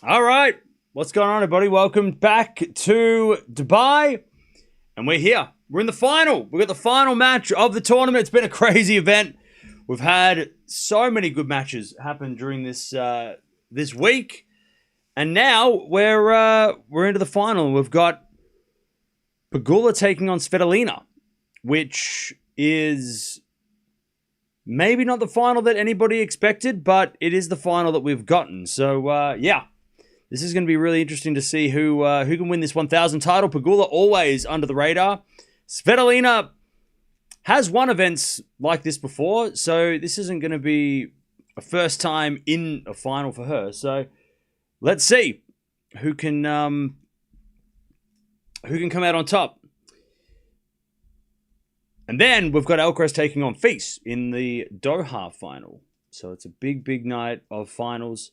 All right. What's going on, everybody? Welcome back to Dubai. And we're here. We're in the final. We've got the final match of the tournament. It's been a crazy event. We've had so many good matches happen during this this week. And now we're into the final. We've got Pegula taking on Svitolina, which is maybe not the final that anybody expected, but it is the final that we've gotten. So, yeah. This is going to be really interesting to see who can win this 1,000 title. Pegula always under the radar. Svitolina has won events like this before, so this isn't going to be a first time in a final for her. So let's see who can come out on top. And then we've got Alcaraz taking on Fils in the Doha final. So it's a big, big night of finals.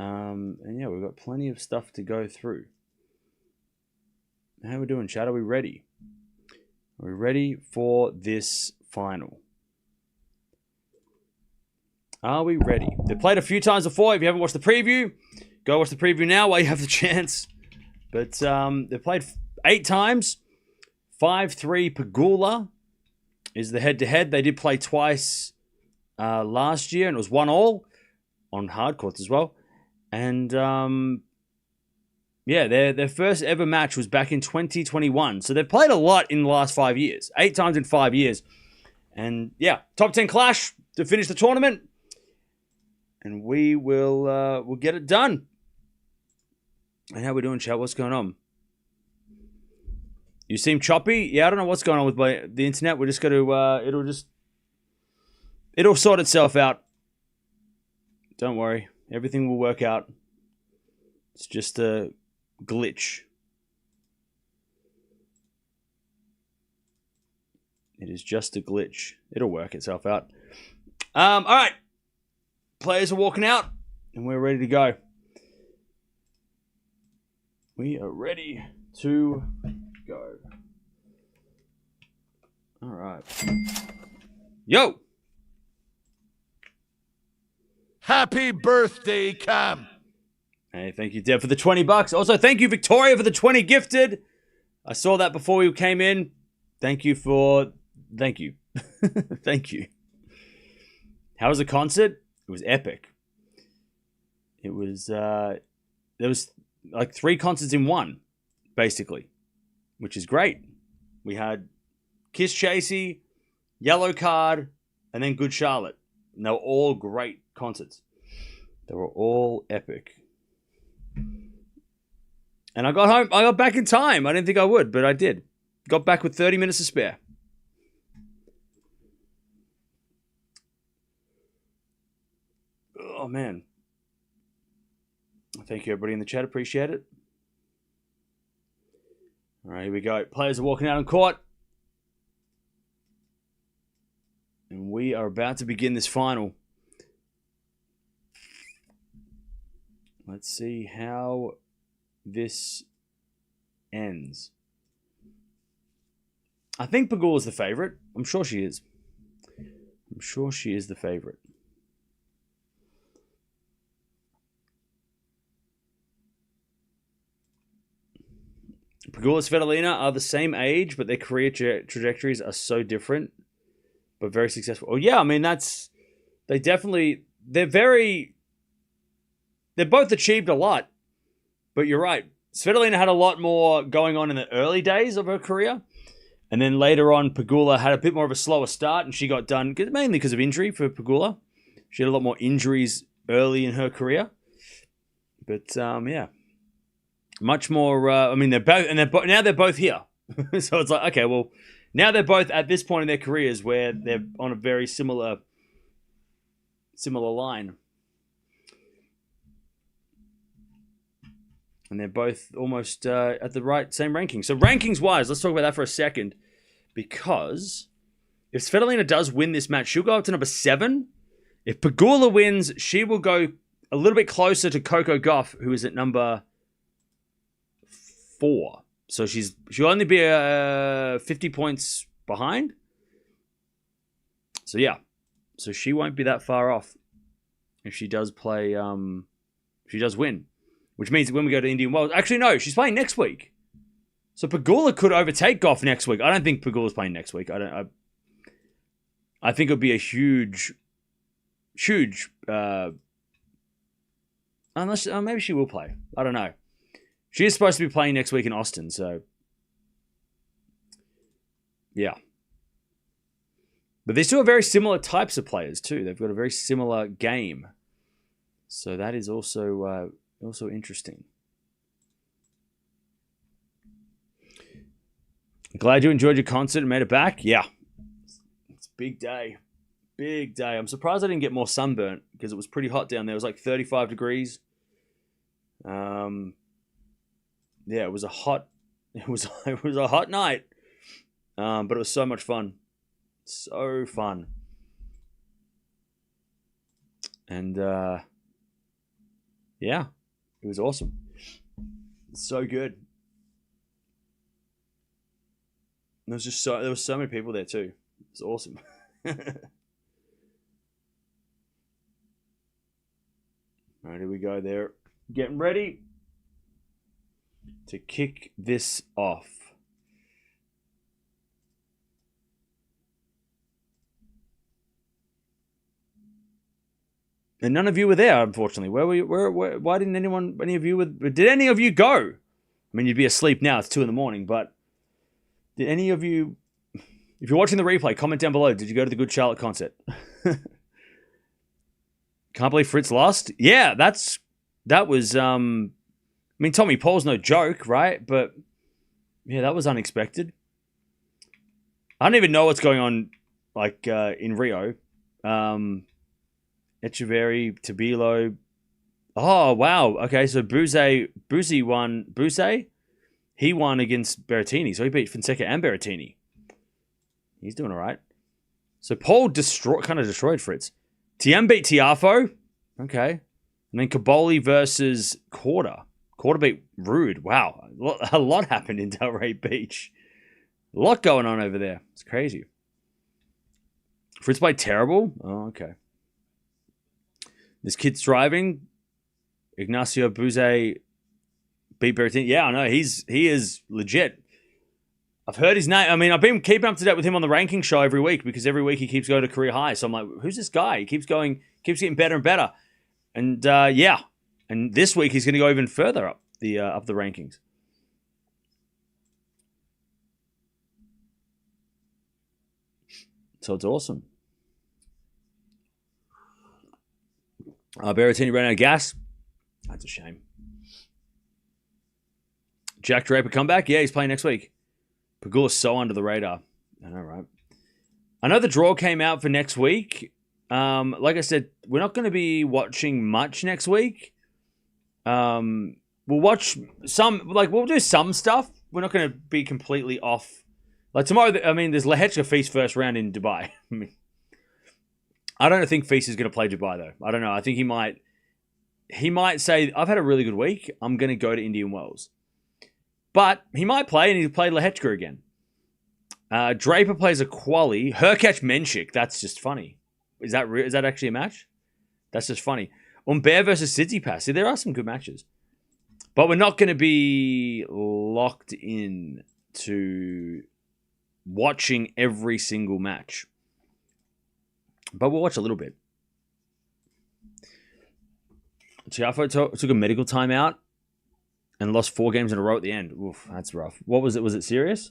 And yeah, we've got plenty of stuff to go through. How are we doing, chat? Are we ready? Are we ready for this final? Are we ready? They've played a few times before. If you haven't watched the preview, go watch the preview now while you have the chance. But they've played 8 times. 5-3 Pegula is the head-to-head. They did play twice last year, and it was 1-1 on hard courts as well. And, yeah, their first ever match was back in 2021. So they've played a lot in the last 5 years. 8 times in 5 years. And, yeah, top 10 clash to finish the tournament. And we will we'll get it done. And how we doing, chat? What's going on? You seem choppy? Yeah, I don't know what's going on with the internet. We're just going to, it'll sort itself out. Don't worry. Everything will work out. It's just a glitch. It is just a glitch. It'll work itself out. All right. Players are walking out, and we're ready to go. We are ready to go. All right. Yo! Happy birthday, Cam. Hey, thank you, Deb, for the $20. Also, thank you, Victoria, for the 20 gifted. I saw that before we came in. Thank you. Thank you. How was the concert? It was epic. It was, there was like 3 concerts in one, basically, which is great. We had Kiss Chasey, Yellow Card, and then Good Charlotte. And they were all great concerts. They were all epic. And I got home. I got back in time. I didn't think I would, but I did. Got back with 30 minutes to spare. Oh, man. Thank you, everybody in the chat. Appreciate it. All right, here we go. Players are walking out on court. And we are about to begin this final. Let's see how this ends. I think Pegula is the favorite. I'm sure she is. I'm sure she is the favorite. Pegula and Svitolina are the same age, but their career trajectories are so different, but very successful. Oh, yeah, I mean, they've both achieved a lot, but you're right. Svitolina had a lot more going on in the early days of her career, and then later on, Pegula had a bit more of a slower start, and she got done mainly because of injury for Pegula. She had a lot more injuries early in her career, but yeah, much more. I mean, they're both here, so it's like, okay, well, now they're both at this point in their careers where they're on a very similar line. And they're both almost at the same ranking. So rankings-wise, let's talk about that for a second. Because if Svitolina does win this match, she'll go up to number 7. If Pegula wins, she will go a little bit closer to Coco Gauff, who is at number 4. So she'll only be 50 points behind. So yeah. So she won't be that far off if she does play, if she does win. which means that when we go to Indian Wells... Actually, no, she's playing next week. So Pegula could overtake Gauff next week. I don't think Pegula's playing next week. I think it would be a huge... unless maybe she will play. I don't know. She is supposed to be playing next week in Austin, so... Yeah. But these two are very similar types of players too. They've got a very similar game. So that is also interesting. Glad you enjoyed your concert and made it back. Yeah. It's a big day. Big day. I'm surprised I didn't get more sunburnt because it was pretty hot down there. It was like 35 degrees. Yeah, it was a hot night. But it was so much fun. So fun. And yeah, it was awesome. So good. There was so many people there too. It's awesome. Alright, here we go there. Getting ready to kick this off. And none of you were there, unfortunately. Where were you? Why didn't any of you did any of you go? I mean, you'd be asleep now. It's 2 a.m, but did any of you, if you're watching the replay, comment down below. Did you go to the Good Charlotte concert? Can't believe Fritz lost. Yeah, that was, I mean, Tommy Paul's no joke, right? But yeah, that was unexpected. I don't even know what's going on, like, in Rio. Echeverry, Tabilo. Oh, wow. Okay, so Buzzi won. Buzzi? He won against Berrettini, so he beat Fonseca and Berrettini. He's doing all right. So Paul kind of destroyed Fritz. Tiem beat Tiafo. Okay. And then Caboli versus Korda. Korda beat Rude. Wow. A lot happened in Delray Beach. A lot going on over there. It's crazy. Fritz played terrible? Oh, okay. This kid's driving. Ignacio Buzzi beat Berrettini. Yeah, I know. He is legit. I've heard his name. I mean, I've been keeping up to date with him on the ranking show every week because every week he keeps going to career high. So I'm like, who's this guy? He keeps getting better and better. And yeah. And this week he's going to go even further up the rankings. So it's awesome. Berrettini ran out of gas. That's a shame. Jack Draper comeback? Yeah, he's playing next week. Pegula's so under the radar. I know, right? I know the draw came out for next week. Like I said, we're not going to be watching much next week. We'll watch some, like, we'll do some stuff. We're not going to be completely off. Like tomorrow, I mean, there's Lehechka Feast first round in Dubai. I mean, I don't think Feast is going to play Dubai, though. I don't know. I think he might say, I've had a really good week. I'm going to go to Indian Wells. But he might play, and he'll play Lehechka again. Draper plays a quali. Hurkacz Menchik. That's just funny. Is that actually a match? That's just funny. Humbert versus Tsitsipas. See, there are some good matches. But we're not going to be locked in to watching every single match. But we'll watch a little bit. Tiafo took a medical timeout and lost 4 games in a row at the end. Oof, that's rough. What was it? Was it serious?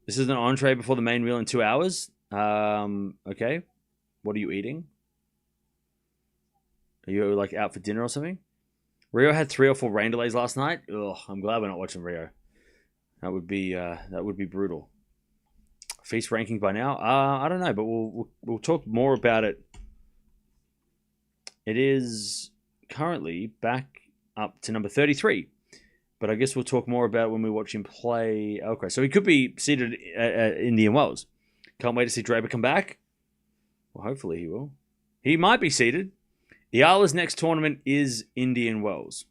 This is an entree before the main meal in 2 hours. Okay. What are you eating? Are you like out for dinner or something? Rio had 3 or 4 rain delays last night. Ugh, I'm glad we're not watching Rio. That would be brutal. Feast ranking by now? I don't know, but we'll talk more about it. It is currently back up to number 33, but I guess we'll talk more about when we watch him play Alcaraz. So he could be seated at Indian Wells. Can't wait to see Draper come back. Well, hopefully he will. He might be seated. Eala's next tournament is Indian Wells.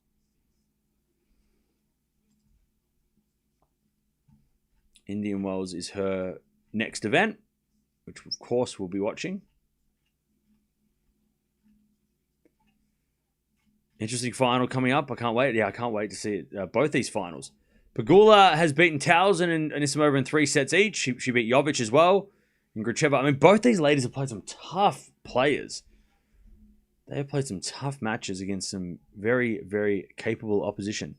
Indian Wells is her next event, which of course we'll be watching. Interesting final coming up. I can't wait. Yeah, I can't wait to see it. Both these finals. Pegula has beaten Towson and Anisimova in 3 sets each. She beat Jovic as well. And Gracheva. I mean, both these ladies have played some tough players. They have played some tough matches against some very, very capable opposition.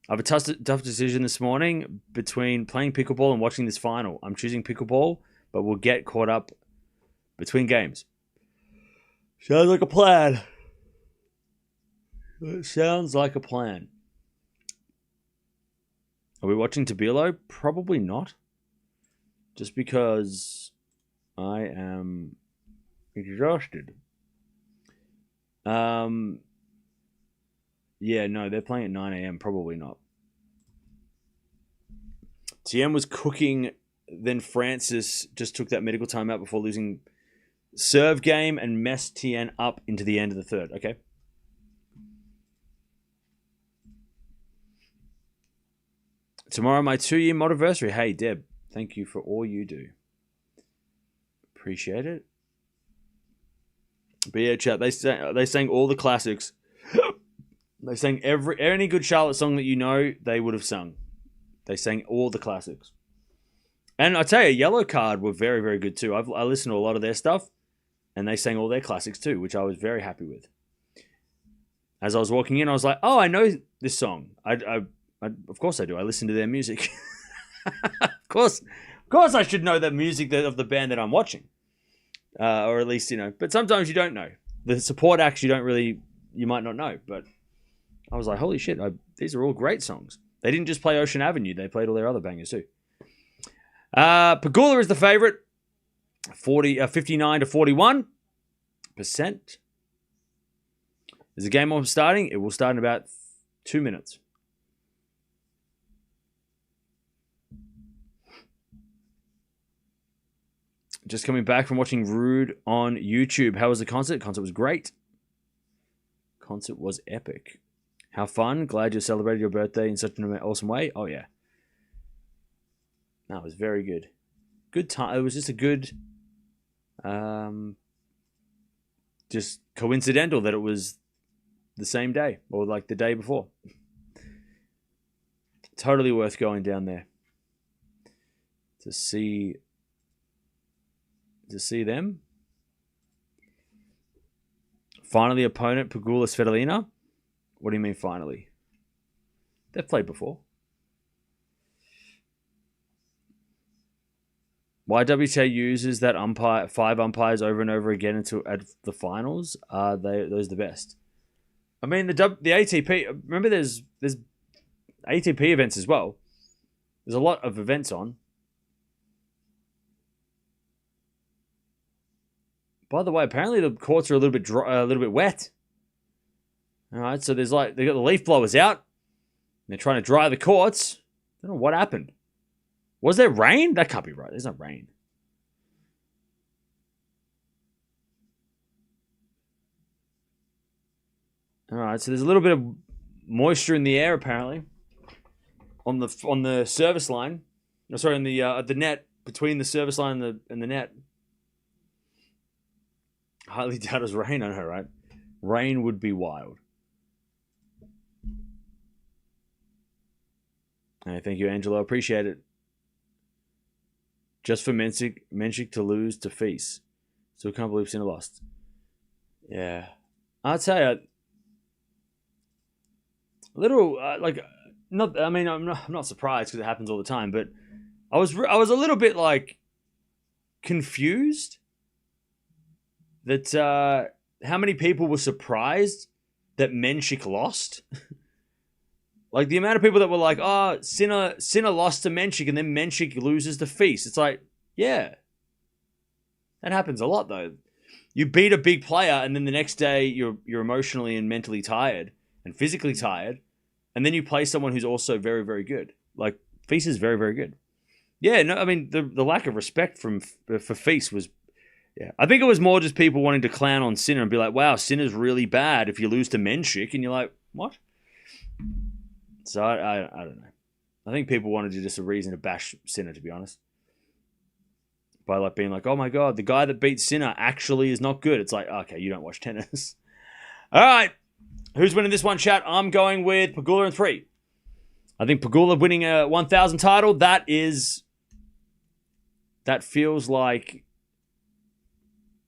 I have a tough decision this morning between playing pickleball and watching this final. I'm choosing pickleball, but we'll get caught up between games. Sounds like a plan. It sounds like a plan. Are we watching Tabilo? Probably not. Just because I am exhausted. Yeah, no, they're playing at 9 a.m. Probably not. Tiem was cooking, then Francis just took that medical timeout before losing serve game and messed Tien up into the end of the third. Okay. Tomorrow, my 2-year modiversary. Hey, Deb, thank you for all you do. Appreciate it. But yeah, chat, they sang all the classics. They sang any good Charlotte song that you know, they would have sung. They sang all the classics. And I tell you, Yellow Card were very, very good too. I listened to a lot of their stuff, and they sang all their classics too, which I was very happy with. As I was walking in, I was like, oh, I know this song. Of course I do. I listen to their music. Of course I should know the music of the band that I'm watching. Or at least, but sometimes you don't know. The support acts you might not know. But I was like, holy shit, these are all great songs. They didn't just play Ocean Avenue. They played all their other bangers too. Pegula is the favorite. 59 to 41%. Is the game on starting? It will start in about 2 minutes. Just coming back from watching Rude on YouTube. How was the concert? Concert was great. Concert was epic. How fun. Glad you celebrated your birthday in such an awesome way. Oh, yeah. That was very good. Good time. It was just a good... just coincidental that it was the same day. Or like the day before. Totally worth going down there. To see them. Finally, opponent Pegula Svitolina. What do you mean finally? They've played before. Why WTA uses that 5 umpires over and over again at the finals? Are those the best? I mean, the ATP. Remember, there's ATP events as well. There's a lot of events on. By the way, apparently the courts are a little bit wet. All right, so they got the leaf blowers out. And they're trying to dry the courts. I don't know what happened. Was there rain? That can't be right. There's no rain. All right, so there's a little bit of moisture in the air apparently on the service line. No, sorry, on the net between the service line and the net. Highly doubt it's rain on her, right? Rain would be wild. Hey, thank you, Angelo. Appreciate it. Just for Menchik to lose to Feast. Still can't believe Sinner lost. Yeah. I'll tell you, a little, not. I mean, I'm not surprised because it happens all the time, but I was a little bit confused that how many people were surprised that Menchik lost. The amount of people that were like, oh, Sinner lost to Menchik and then Menchik loses to Feast. It's like, yeah. That happens a lot though. You beat a big player and then the next day you're emotionally and mentally tired and physically tired, and then you play someone who's also very, very good. Feast is very, very good. Yeah, no, I mean the lack of respect for Feast was. Yeah, I think it was more just people wanting to clown on Sinner and be like, wow, Sinner's really bad if you lose to Menchik. And you're like, what? So I don't know. I think people wanted just a reason to bash Sinner, to be honest. By being like, oh my God, the guy that beat Sinner actually is not good. It's like, okay, you don't watch tennis. All right. Who's winning this one, chat? I'm going with Pegula in 3. I think Pegula winning a 1,000 title, that feels like,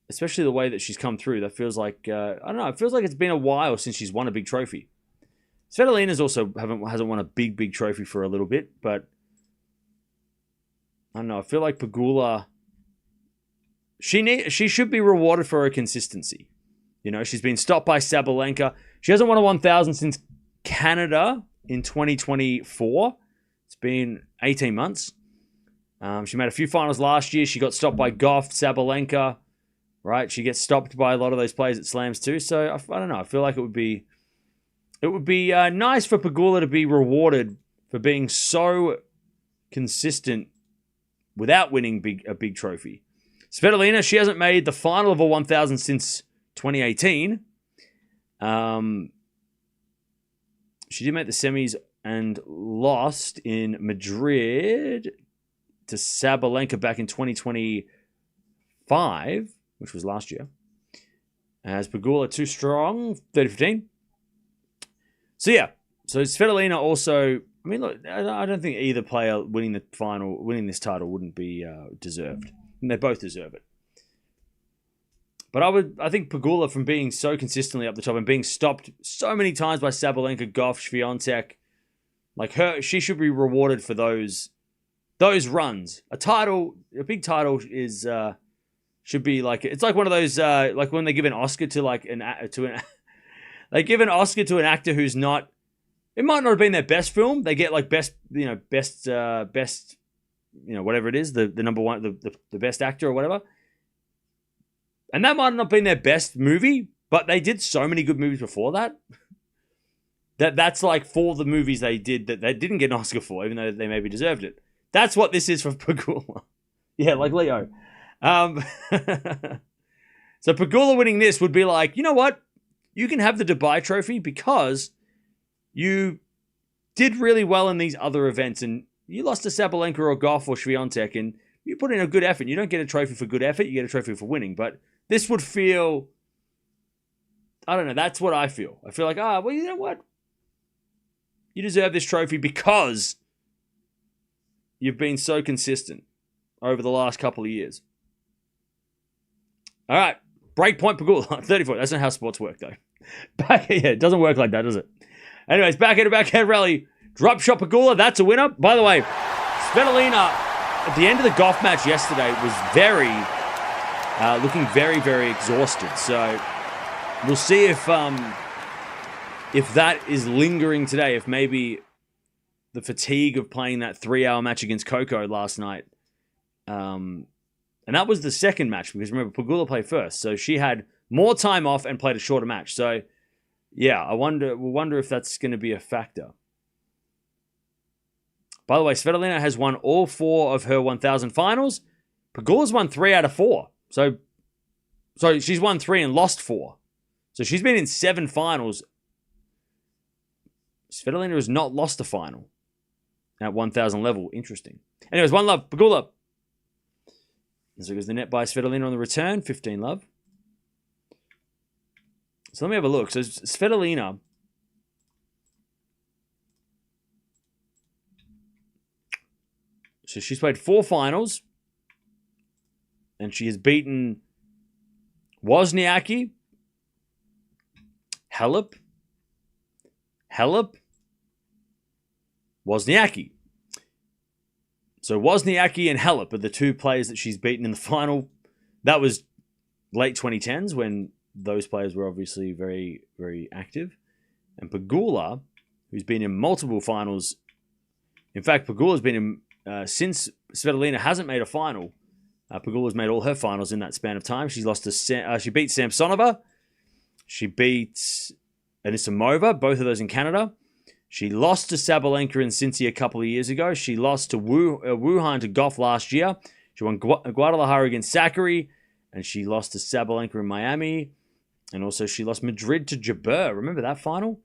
especially the way that she's come through, that feels like, I don't know, it feels like it's been a while since she's won a big trophy. Svitolina's also hasn't won a big trophy for a little bit, but I don't know, I feel like Pegula, she should be rewarded for her consistency. You know, she's been stopped by Sabalenka. She hasn't won a 1,000 since Canada in 2024. It's been 18 months. She made a few finals last year. She got stopped by Gauff, Sabalenka, right? She gets stopped by a lot of those players at slams too. So I don't know. I feel like it would be nice for Pegula to be rewarded for being so consistent without winning a big trophy. Svitolina, she hasn't made the final of a 1,000 since 2018. She did make the semis and lost in Madrid to Sabalenka back in 2025, which was last year. As Pegula too strong, 30-15. So yeah, so Svitolina also, I mean, look, I don't think either player winning this title wouldn't be deserved. And they both deserve it. But I think Pegula, from being so consistently up the top and being stopped so many times by Sabalenka, Gauff, Swiatek, like she should be rewarded for those runs. A big title is should be like, it's like one of those like when they give an Oscar to they give an Oscar to an actor who's not. It might not have been their best film. They get like best whatever it is, the number one, the best actor or whatever. And that might not have been their best movie, but they did so many good movies before that. That's like for the movies they did that they didn't get an Oscar for, even though they maybe deserved it. That's what this is for Pegula. Yeah, like Leo. So Pegula winning this would be like, you know what? You can have the Dubai trophy because you did really well in these other events and you lost to Sabalenka or Gauff or Swiatek and you put in a good effort. You don't get a trophy for good effort, you get a trophy for winning. But this would feel, I don't know, that's what I feel. I feel like, well, you know what? You deserve this trophy because you've been so consistent over the last couple of years. All right, breakpoint Pegula, 34. That's not how sports work, though. It doesn't work like that, does it? Anyways, backhand rally. Drop shot Pegula, that's a winner. By the way, Svitolina, at the end of the Gauff match yesterday, was looking very, very exhausted. So we'll see if that is lingering today, if maybe the fatigue of playing that 3-hour match against Coco last night. And that was the second match, because remember, Pegula played first. So she had more time off and played a shorter match. So, yeah, we'll wonder if that's going to be a factor. By the way, Svitolina has won all 4 of her 1,000 finals. Pegula's won 3 out of 4. So she's won 3 and lost 4. So she's been in 7 finals. Svitolina has not lost a final at 1,000 level. Interesting. Anyways, 1 love, Pegula. And so goes the net by Svitolina on the return. 15 love. So let me have a look. So Svitolina, so she's played 4 finals. And she has beaten Wozniacki, Halep, Wozniacki. So Wozniacki and Halep are the 2 players that she's beaten in the final. That was late 2010s when those players were obviously very, very active. And Pegula, who's been in multiple finals. In fact, Pegula's been in, since Svitolina hasn't made a final, Pegula's made all her finals in that span of time. She's lost to she beat Samsonova. She beat Anisimova, both of those in Canada. She lost to Sabalenka and Cincy a couple of years ago. She lost to Wuhan to Gauff last year. She won Guadalajara against Zachary, and she lost to Sabalenka in Miami. And also she lost Madrid to Jabeur. Remember that final?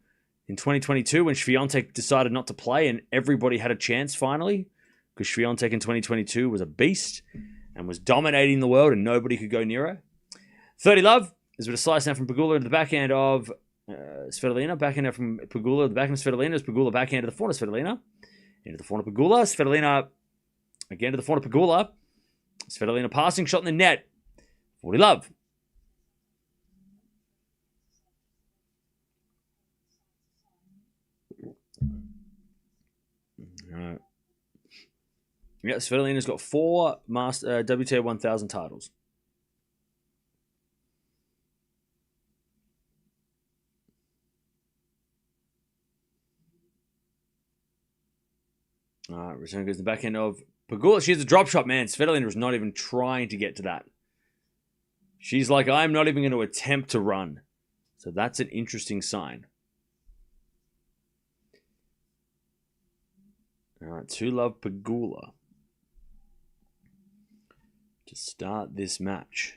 In 2022 when Swiatek decided not to play and everybody had a chance finally? Because Swiatek in 2022 was a beast and was dominating the world and nobody could go near her. 30 love. There's a bit of slice now from Pegula into the backhand of Svitolina, backhand from Pegula. The backhand of Svitolina is Pegula, backhand to the forehand of Svitolina. Into the forehand of Pegula. Svitolina again to the forehand of Pegula. Svitolina passing shot in the net. 40 love. Alright. Yeah, Svitolina's got 4 WTA 1000 titles. Return goes to the backhand of Pegula. She has a drop shot, man. Svitolina was not even trying to get to that. She's like, I'm not even going to attempt to run. So that's an interesting sign. All right, 2-love Pegula to start this match.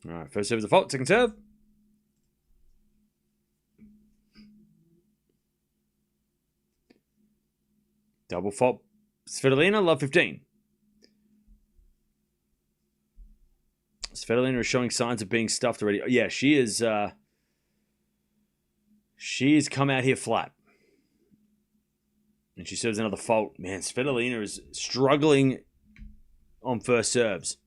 All right, first serve is a fault, second serve. Double fault. Svitolina, love 15. Svitolina is showing signs of being stuffed already. Yeah, she is. She's come out here flat. And she serves another fault. Man, Svitolina is struggling on first serves.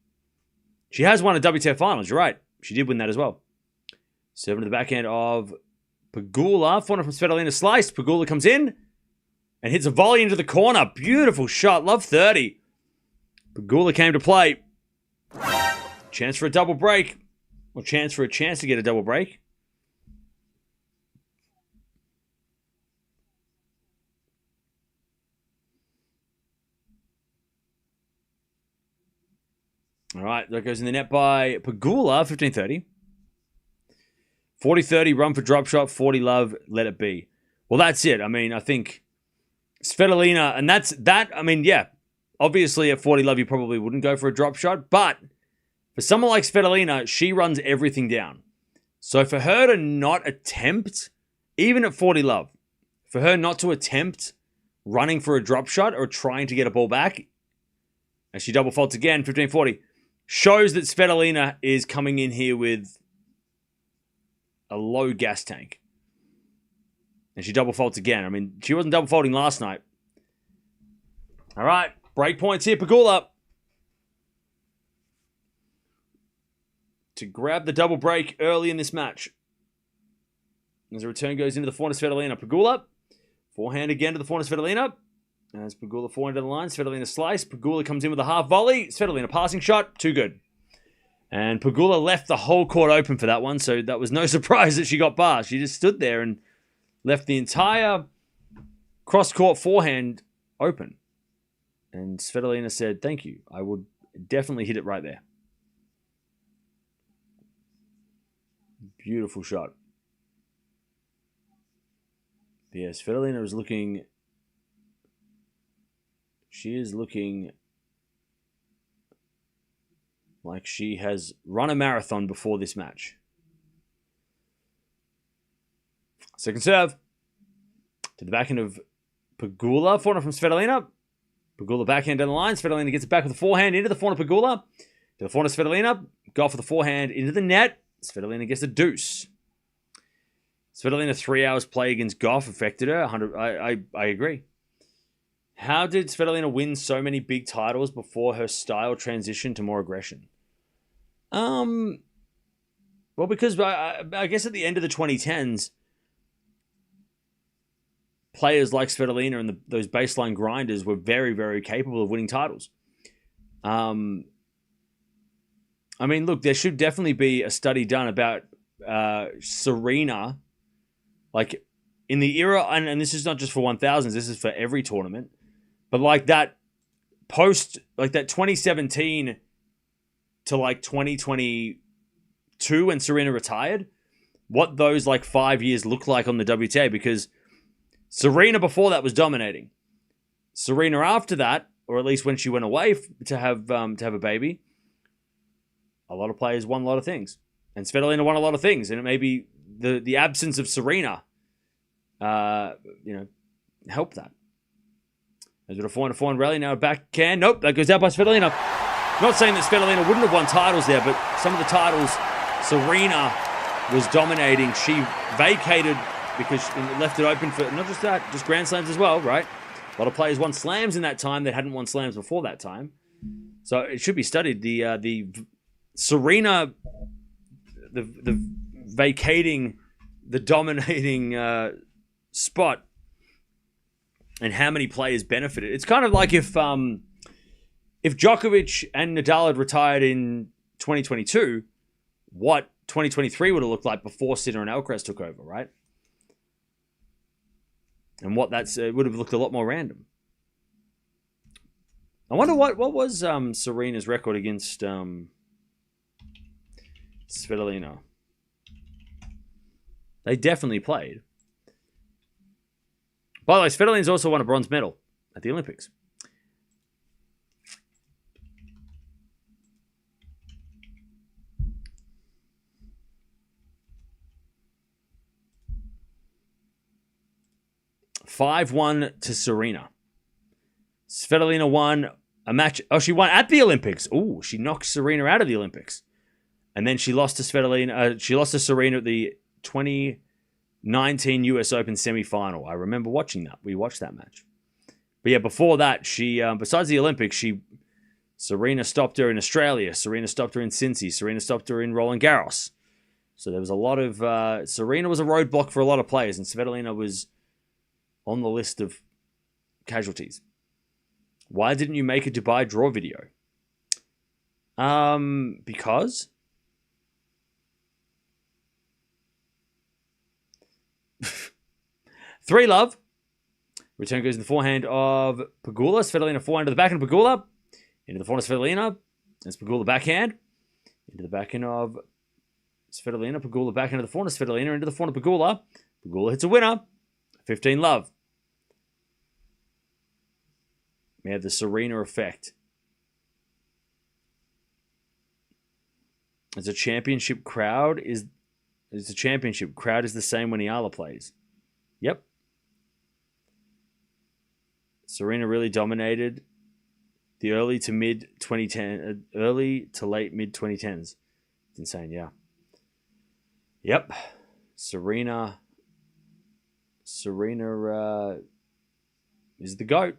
She has won a WTA Finals, you're right. She did win that as well. Serving to the backhand of Pegula. Forehand from Svitolina sliced. Pegula comes in and hits a volley into the corner. Beautiful shot. Love 30. Pegula came to play. Chance for a double break. Or chance for a chance to get a double break. All right, that goes in the net by Pegula, 15-30. 40-30, run for drop shot, 40 love, let it be. Well, that's it. I mean, I think Svitolina, and that's that. I mean, yeah, obviously at 40 love, you probably wouldn't go for a drop shot, but for someone like Svitolina, she runs everything down. So for her to not attempt, even at 40 love, for her not to attempt running for a drop shot or trying to get a ball back, and she double faults again, 15-40, shows that Svitolina is coming in here with a low gas tank. And she double faults again. I mean, she wasn't double faulting last night. All right, break points here, Pegula. To grab the double break early in this match. As a return goes into the forehand of Svitolina. Pegula, forehand again to the forehand of Svitolina. As Pegula forehand to the line, Svitolina slice. Pegula comes in with a half volley. Svitolina passing shot, too good. And Pegula left the whole court open for that one, so that was no surprise that she got past. She just stood there and left the entire cross-court forehand open. And Svitolina said, thank you. I would definitely hit it right there. Beautiful shot. But yeah, Svitolina is looking... She is looking like she has run a marathon before this match. Second serve. To the backhand of Pegula. Forehand from Svitolina. Pegula backhand down the line. Svitolina gets it back with the forehand into the forehand of Pegula. To the forehand of Svitolina. Gauff with the forehand into the net. Svitolina gets a deuce. Svitolina 3 hours play against Gauff affected her. I agree. How did Svitolina win so many big titles before her style transitioned to more aggression? Well, because I guess at the end of the 2010s, players like Svitolina and those baseline grinders were very, very capable of winning titles. I mean, look, there should definitely be a study done about Serena, like in the era, and this is not just for 1000s, this is for every tournament. But like that post, like that 2017 to like 2022 when Serena retired, what those like 5 years look like on the WTA, because Serena before that was dominating. Serena after that, or at least when she went away to have a baby, a lot of players won a lot of things. And Svitolina won a lot of things. And it may be the absence of Serena, helped that. There's a forehand rally. Now a backhand. Nope, that goes out by Svitolina. Not saying that Svitolina wouldn't have won titles there, but some of the titles Serena was dominating. She vacated because she left it open for not just that, just Grand Slams as well, right? A lot of players won slams in that time that hadn't won slams before that time. So it should be studied. The Serena, the vacating, the dominating spot, and how many players benefited. It's kind of like if Djokovic and Nadal had retired in 2022, what 2023 would have looked like before Sinner and Alcaraz took over, right? And what it would have looked a lot more random. I wonder what was Serena's record against Svitolina. They definitely played. By the way, Svitolina's also won a bronze medal at the Olympics. (5-1) to Serena. Svitolina won a match. Oh, she won at the Olympics. Oh, she knocked Serena out of the Olympics. And then she lost to Svitolina. She lost to Serena at the 2019 US Open semifinal. I remember watching that. We watched that match. But yeah, before that, she besides the Olympics, Serena stopped her in Australia. Serena stopped her in Cincy. Serena stopped her in Roland Garros. So there was a lot of Serena was a roadblock for a lot of players, and Svitolina was on the list of casualties. Why didn't you make a Dubai draw video? Because 3 love. Return goes in the forehand of Pegula. Svitolina forehand to the backhand of Pegula. Into the forehand of Svitolina. It's Pegula backhand. Into the backhand of Svitolina. Pegula backhand to the forehand of Svitolina. Into the forehand of Pegula. Pegula hits a winner. 15 love. We have the Serena effect. As a championship crowd is the championship crowd is the same when Eala plays. Yep. Serena really dominated the early to late mid 2010s. It's insane, yeah. Yep. Serena is the GOAT.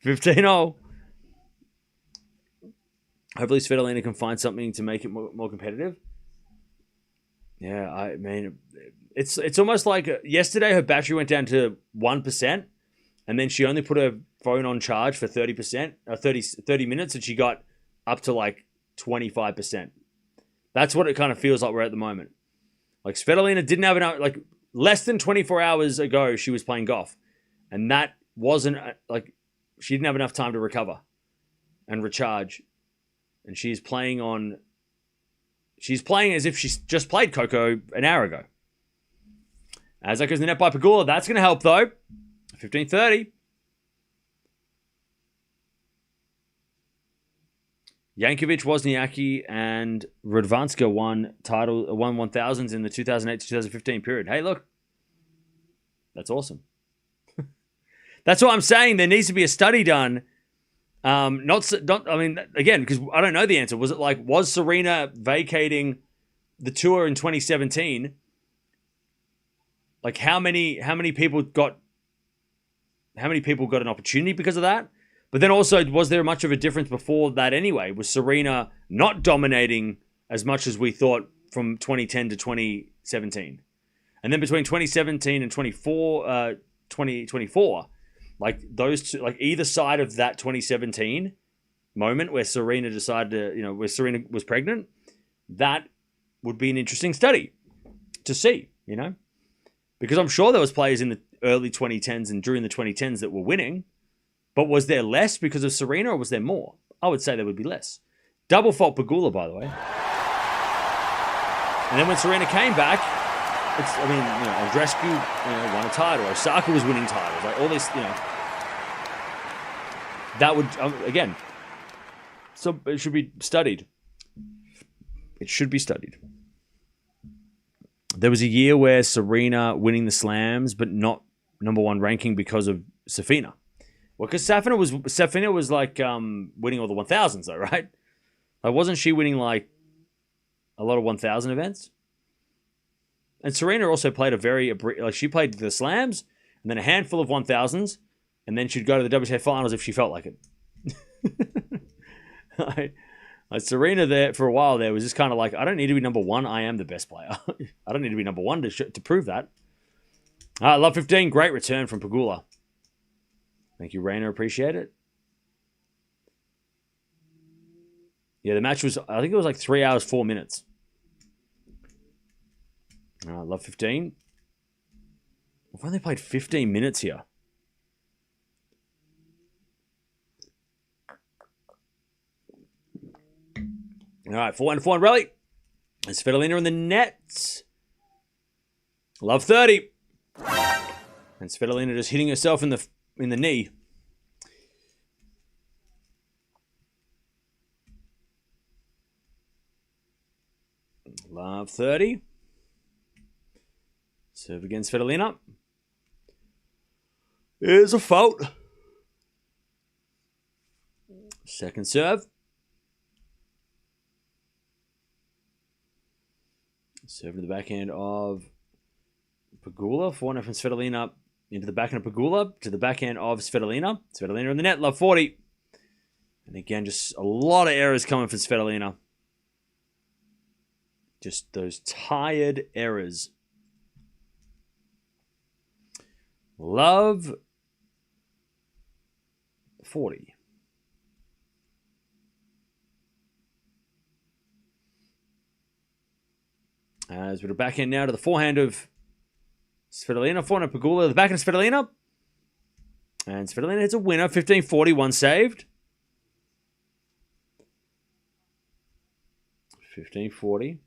15-0. Hopefully Svitolina can find something to make it more competitive. Yeah, I mean, it's almost like yesterday her battery went down to 1%, and then she only put her phone on charge for 30%, 30 minutes, and she got up to like 25%. That's what it kind of feels like we're at the moment. Like Svitolina didn't have enough, like less than 24 hours ago, she was playing golf, and that wasn't like she didn't have enough time to recover and recharge. And she's playing as if she's just played Coco an hour ago. As that goes in the net by Pegula, that's going to help though. 15-30. Jankovic, Wozniacki, and Radwanska won 1000s in the 2008 to 2015 period. Hey, look. That's awesome. That's what I'm saying. There needs to be a study done. I mean, again, because I don't know the answer. Was Serena vacating the tour in 2017? Like how many people got an opportunity because of that? But then also, was there much of a difference before that anyway? Was Serena not dominating as much as we thought from 2010 to 2017? And then between 2017 and 2024, like those two, like either side of that 2017 moment where Serena decided to, where Serena was pregnant, that would be an interesting study to see, because I'm sure there was players in the early 2010s and during the 2010s that were winning, but was there less because of Serena or was there more? I would say there would be less. Double fault Pegula, by the way. And then when Serena came back, Andreescu, won a title. Osaka was winning titles. Like all this, that would, again, so it should be studied. It should be studied. There was a year where Serena winning the slams, but not number one ranking because of Safina. Well, because Safina was like winning all the 1000s though, right? Like, wasn't she winning like a lot of 1000 events? And Serena also played she played the slams and then a handful of 1000s, and then she'd go to the WTA finals if she felt like it. Like Serena there for a while there was just kind of like, I don't need to be number one. I am the best player. I don't need to be number one to prove that. Love 15. Great return from Pegula. Thank you, Rainer. Appreciate it. Yeah, the match was, I think it was like 3 hours, 4 minutes. Love 15. We've only played 15 minutes here. All right, 4-1 rally. It's Svitolina in the net. Love 30. And Svitolina just hitting herself in the knee. Love 30. Serve against Svitolina. Here's a fault. Second serve. Serve to the backhand of Pegula. 4-1 from Svitolina into the backhand of Pegula to the backhand of Svitolina. Svitolina in the net. Love 40. And again, just a lot of errors coming from Svitolina. Just those tired errors. Love 40. As we're backhand now to the forehand of Svitolina. Forehand of Pegula. The backhand of Svitolina. And Svitolina hits a winner. 15-40. One saved. 15-40.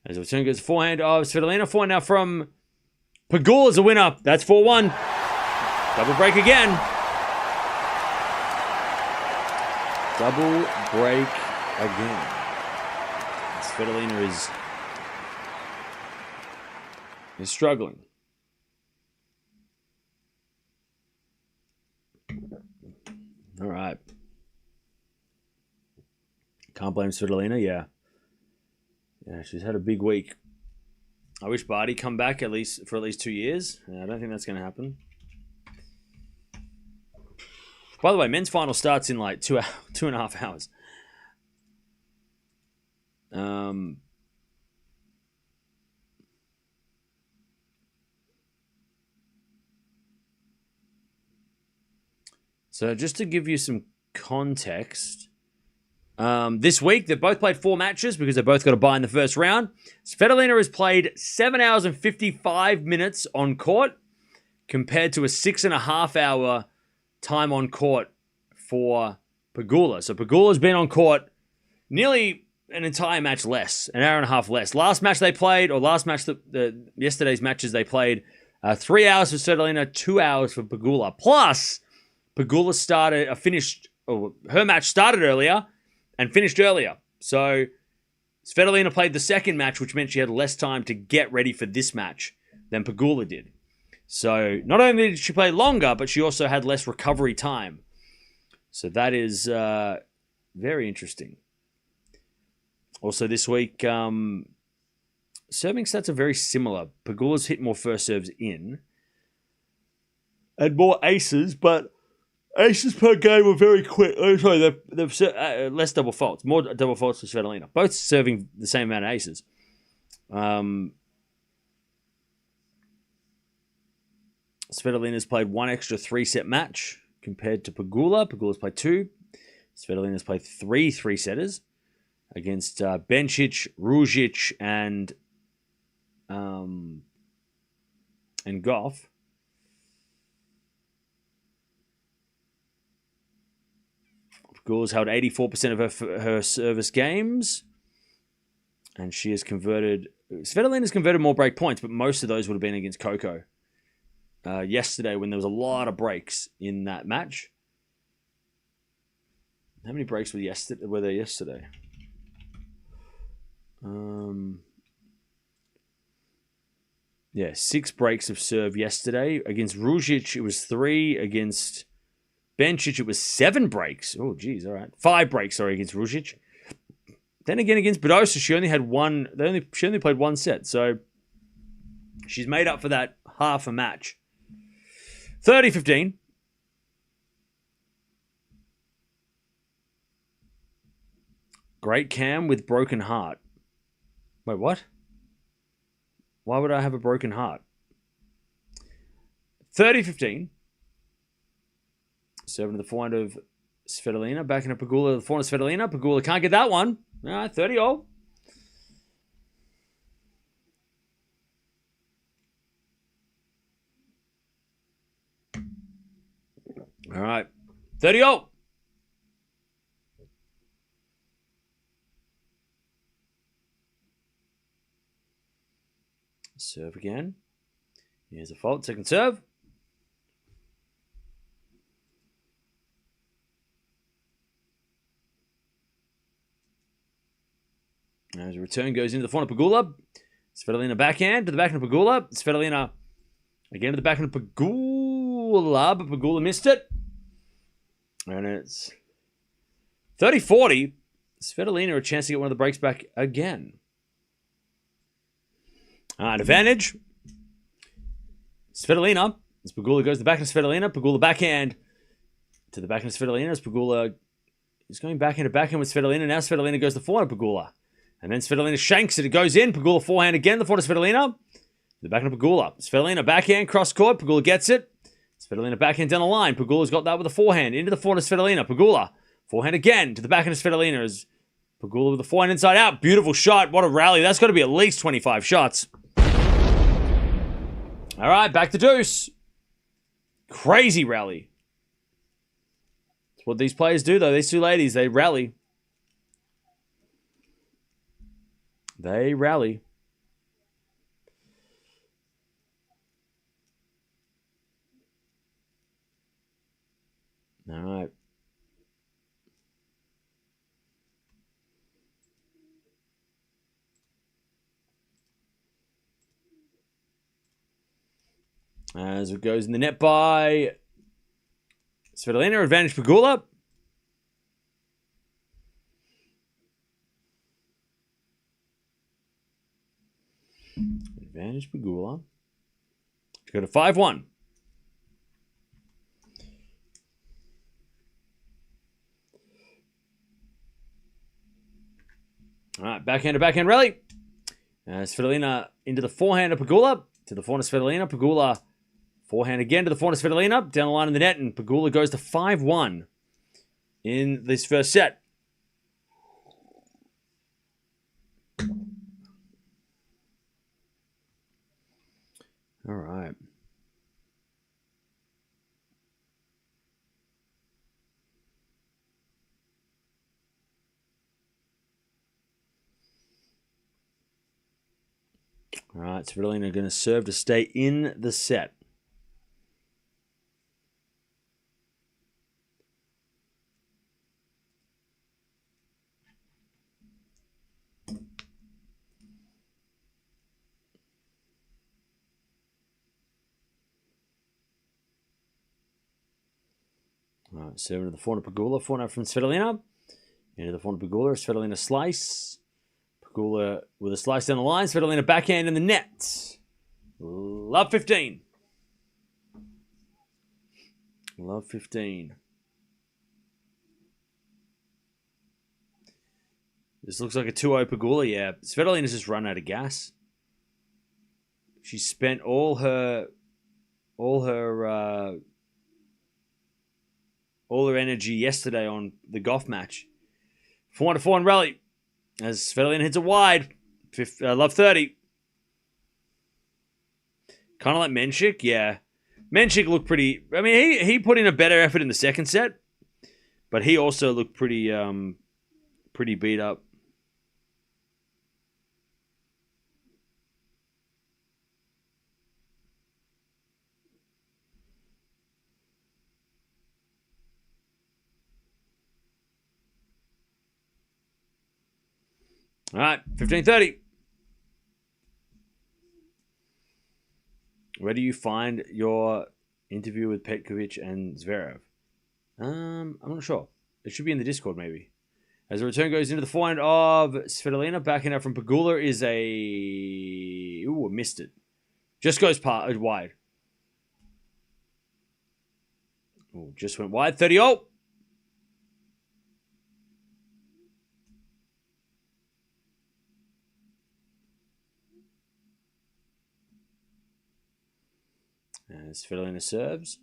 As the return goes forehand of Svitolina. Forehand now from Pegula is a winner. That's 4-1. Double break again. Double break again. Svitolina is struggling. All right. Can't blame Svitolina, yeah. Yeah, she's had a big week. I wish Barty come back for at least 2 years. I don't think that's going to happen. By the way, men's final starts in like 2.5 hours. So just to give you some context, this week they've both played 4 matches because they both got a bye in the first round. Svitolina has played 7 hours and 55 minutes on court compared to a 6.5 hour time on court for Pegula. So Pegula's been on court nearly an entire match less, an hour and a half less. Last match they played, or yesterday's matches they played, 3 hours for Svitolina, 2 hours for Pegula. Plus, Pegula her match started earlier and finished earlier. So Svitolina played the second match, which meant she had less time to get ready for this match than Pegula did. So not only did she play longer, but she also had less recovery time. So that is very interesting. Also this week, serving stats are very similar. Pegula's hit more first serves in and more aces, but aces per game were very quick. Oh, sorry, they've less double faults. More double faults for Svitolina. Both serving the same amount of aces. Svitolina's played 1 extra 3-set match compared to Pegula. Pegula's played 2. Svitolina's played 3 3-setters against Bencic, Ružić, and Gauff. Pegula's held 84% of her service games, and she has converted. Svitolina's converted more break points, but most of those would have been against Coco. yesterday when there was a lot of breaks in that match. How many breaks were there yesterday? Yeah, 6 breaks of serve yesterday. Against Ružić, it was 3. Against Bencic, it was 7 breaks. Oh, geez, all right. 5 breaks, sorry, against Ružić. Then again, against Badosa, she only had one. She only played 1 set, so she's made up for that half a match. 30-15. Great Cam with broken heart. Wait, what? Why would I have a broken heart? 30-15. Serving to the forehand of Svitolina. Backing up Pegula. The forehand of Svitolina. Pegula can't get that one. All right, 30-all. All right, 30-all. Serve again. Here's a fault. Second serve. As a return goes into the front of Pegula. Svitolina backhand to the backhand of Pegula. Svitolina again to the backhand of Pegula, but Pegula missed it. And it's 30-40. Svitolina a chance to get one of the breaks back again. Advantage. Svitolina. As Pegula goes to the backhand of Svitolina. Pegula backhand to the backhand of Svitolina. As Pegula is going backhand to backhand with Svitolina. Now Svitolina goes to forehand of Pegula. And then Svitolina shanks it. It goes in. Pegula forehand again. The forehand of Svitolina. The backhand of Pegula. Svitolina backhand cross court. Pegula gets it. Svitolina backhand down the line. Pegula's got that with a forehand. Into the forehand of Svitolina. Pegula. Forehand again to the backhand of Svitolina. As Pegula with the forehand inside out. Beautiful shot. What a rally. That's got to be at least 25 shots. All right, back to deuce. Crazy rally. That's what these players do, though. These two ladies, they rally. They rally. All right. As it goes in the net by Svitolina, advantage Pegula. Advantage Pegula. To go to 5-1. All right, backhand to backhand rally. Svitolina into the forehand of Pegula. To the forehand of Svitolina. Pegula forehand again to the forehand of Svitolina. Down the line in the net. And Pegula goes to 5-1 in this first set. All right. All right, Svitolina going to serve to stay in the set. All right, serving to the forehand of Pegula. Forehand from Svitolina. Into the forehand of Pegula. Svitolina slice. Pegula with a slice down the line. Svitolina backhand in the net. Love 15. Love 15. This looks like a 2-0 Pegula, yeah. Svitolina's just run out of gas. She spent all her energy yesterday on the Gauff match. 4-1 rally. As Svitolina hits it wide. Love 30. Kind of like Menchik, yeah. Menchik looked pretty... I mean, he put in a better effort in the second set. But he also looked pretty beat up. All right, 15:30. Where do you find your interview with Petkovic and Zverev? I'm not sure. It should be in the Discord, maybe. As the return goes into the forehand of Svitolina, backing out from Pegula is a... Ooh, missed it. Just goes wide. Ooh, just went wide. 30-0. As Svitolina serves.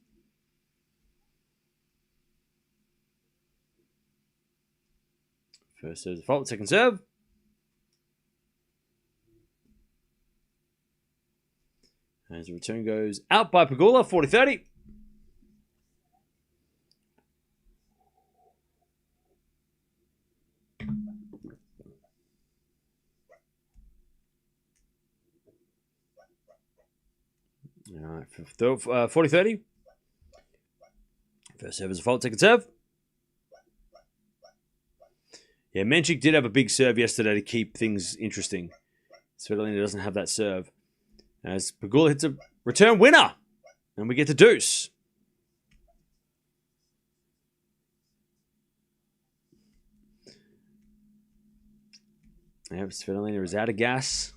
First serve, fault. Second serve. As the return goes out by Pegula, 40-30. All right, 40-30. First serve is a fault. Second serve. Yeah, Menchik did have a big serve yesterday to keep things interesting. Svitolina doesn't have that serve. As Pegula hits a return winner. And we get to deuce. Yep, Svitolina is out of gas.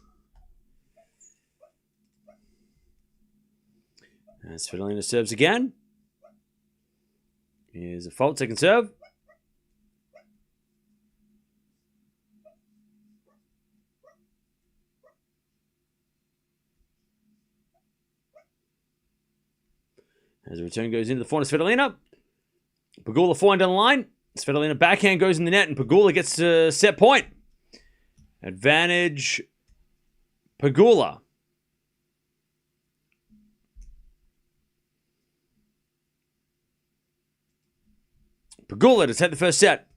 As Svitolina serves again. Here's a fault. Second serve. As the return goes into the forehand of Svitolina. Pegula forehand down the line. Svitolina backhand goes in the net and Pegula gets to set point. Advantage Pegula. Pegula to take the first set.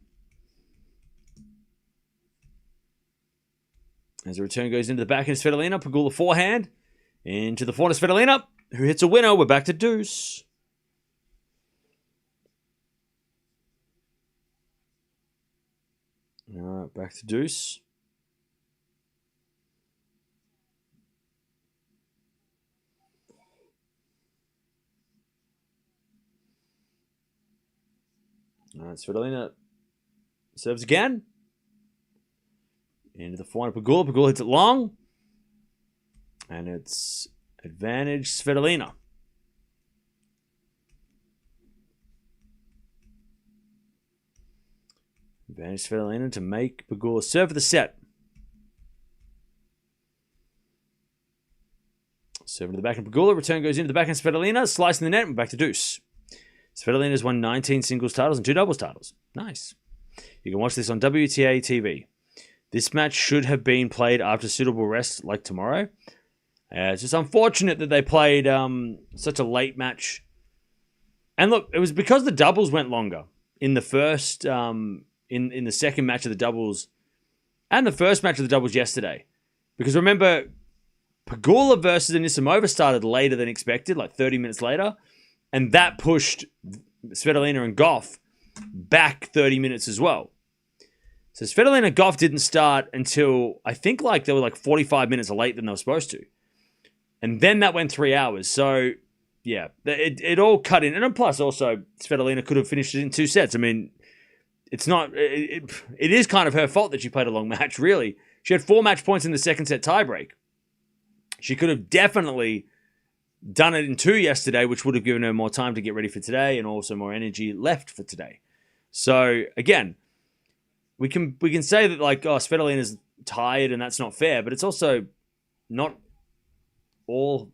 As the return goes into the backhand of Svitolina. Pegula forehand. Into the forehand of Svitolina, who hits a winner. We're back to deuce. All right, back to deuce. All right, Svitolina serves again. Into the forehand of Pegula. Pegula hits it long. And it's advantage Svitolina. Advantage Svitolina to make Pegula serve for the set. Serve to the back of Pegula. Return goes into the back of Svitolina. Slicing the net. We're back to deuce. Svitolina's won 19 singles titles and 2 doubles titles. Nice. You can watch this on WTA TV. This match should have been played after suitable rest like tomorrow. It's just unfortunate that they played such a late match. And look, it was because the doubles went longer in the first, in the second match of the doubles and the first match of the doubles yesterday. Because remember, Pegula versus Anisimova started later than expected, like 30 minutes later. And that pushed Svitolina and Gauff back 30 minutes as well. So Svitolina and Gauff didn't start until, I think like they were like 45 minutes late than they were supposed to. And then that went 3 hours. So, yeah, it all cut in. And plus, also, Svitolina could have finished it in 2 sets. I mean, it's not... It is kind of her fault that she played a long match, really. She had 4 match points in the second set tiebreak. She could have definitely done it in 2 yesterday, which would have given her more time to get ready for today and also more energy left for today. So, again, we can say that, like, oh, Svitolina's tired and that's not fair, but it's also not all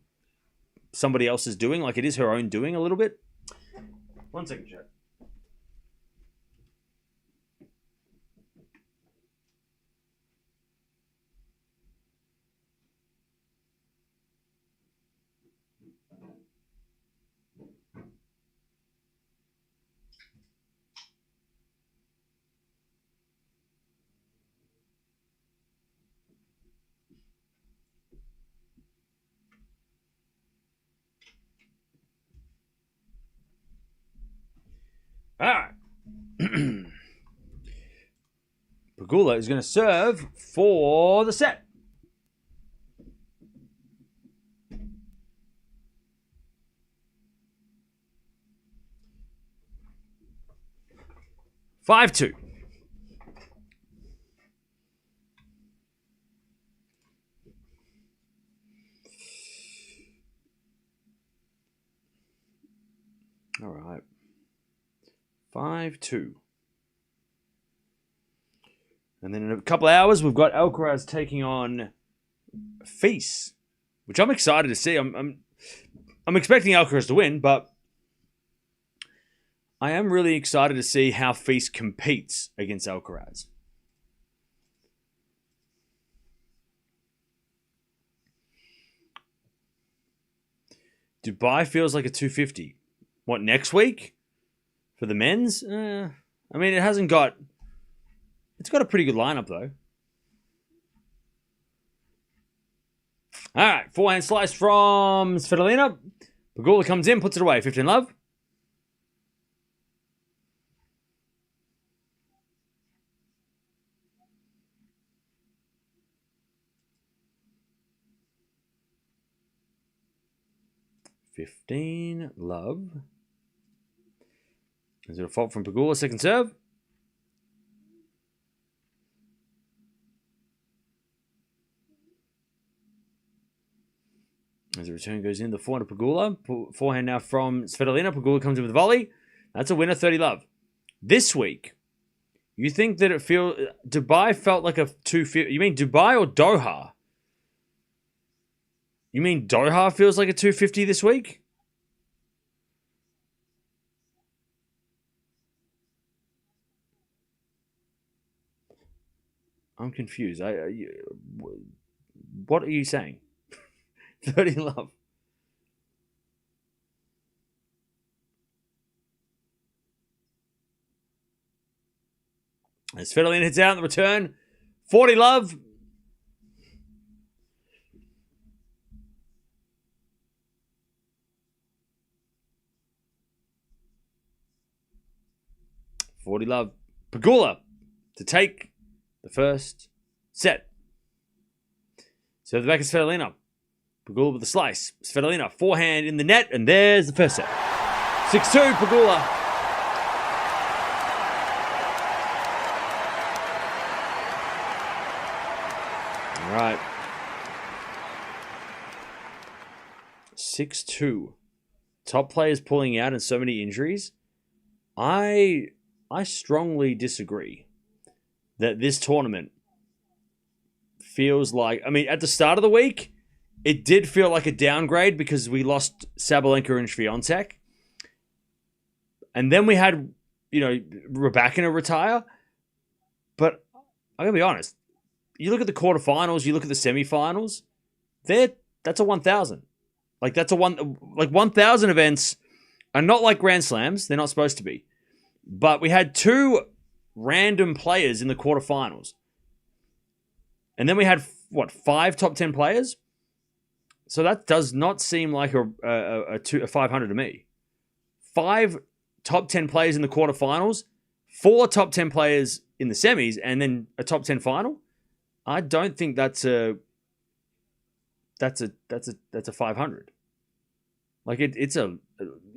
somebody else is doing. Like, it is her own doing a little bit. 1 second, chat. All right. Pegula is going to serve for the set. Five-two. All right. 5-2. And then in a couple of hours, we've got Alcaraz taking on Fils, which I'm excited to see. I'm expecting Alcaraz to win, but I am really excited to see how Fils competes against Alcaraz. Dubai feels like a 250. What, next week? For the men's? I mean, it's got a pretty good lineup, though. All right, forehand slice from Svitolina. Pegula comes in, puts it away. 15 love. $15 love. Is it a fault from Pegula? Second serve. As the return goes in, the forehand to Pegula. Forehand now from Svitolina. Pegula comes in with a volley. That's a winner, 30 love. This week, you think that Dubai felt like a 250? You mean Dubai or Doha? You mean Doha feels like a 250 this week? I'm confused. What are you saying? 30 love. As Svitolina hits out in the return, 40 love. Pegula to take the first set. So the back of Svitolina. Pegula with the slice. Svitolina, forehand in the net, and there's the first set. 6-2, Pegula. All right. 6-2. Top players pulling out and so many injuries. I strongly disagree that this tournament feels like... I mean, at the start of the week, it did feel like a downgrade because we lost Sabalenka and Swiatek. And then we had, Raducanu retire. But I gotta be honest. You look at the quarterfinals, you look at the semifinals, that's a 1,000. Like, 1,000 events are not like Grand Slams. They're not supposed to be. But we had two random players in the quarterfinals. And then we had, 5 top 10 players? So that does not seem like a 500 to me. 5 top 10 players in the quarterfinals, 4 top 10 players in the semis, and then a top 10 final. I don't think that's a 500. Like it's okay.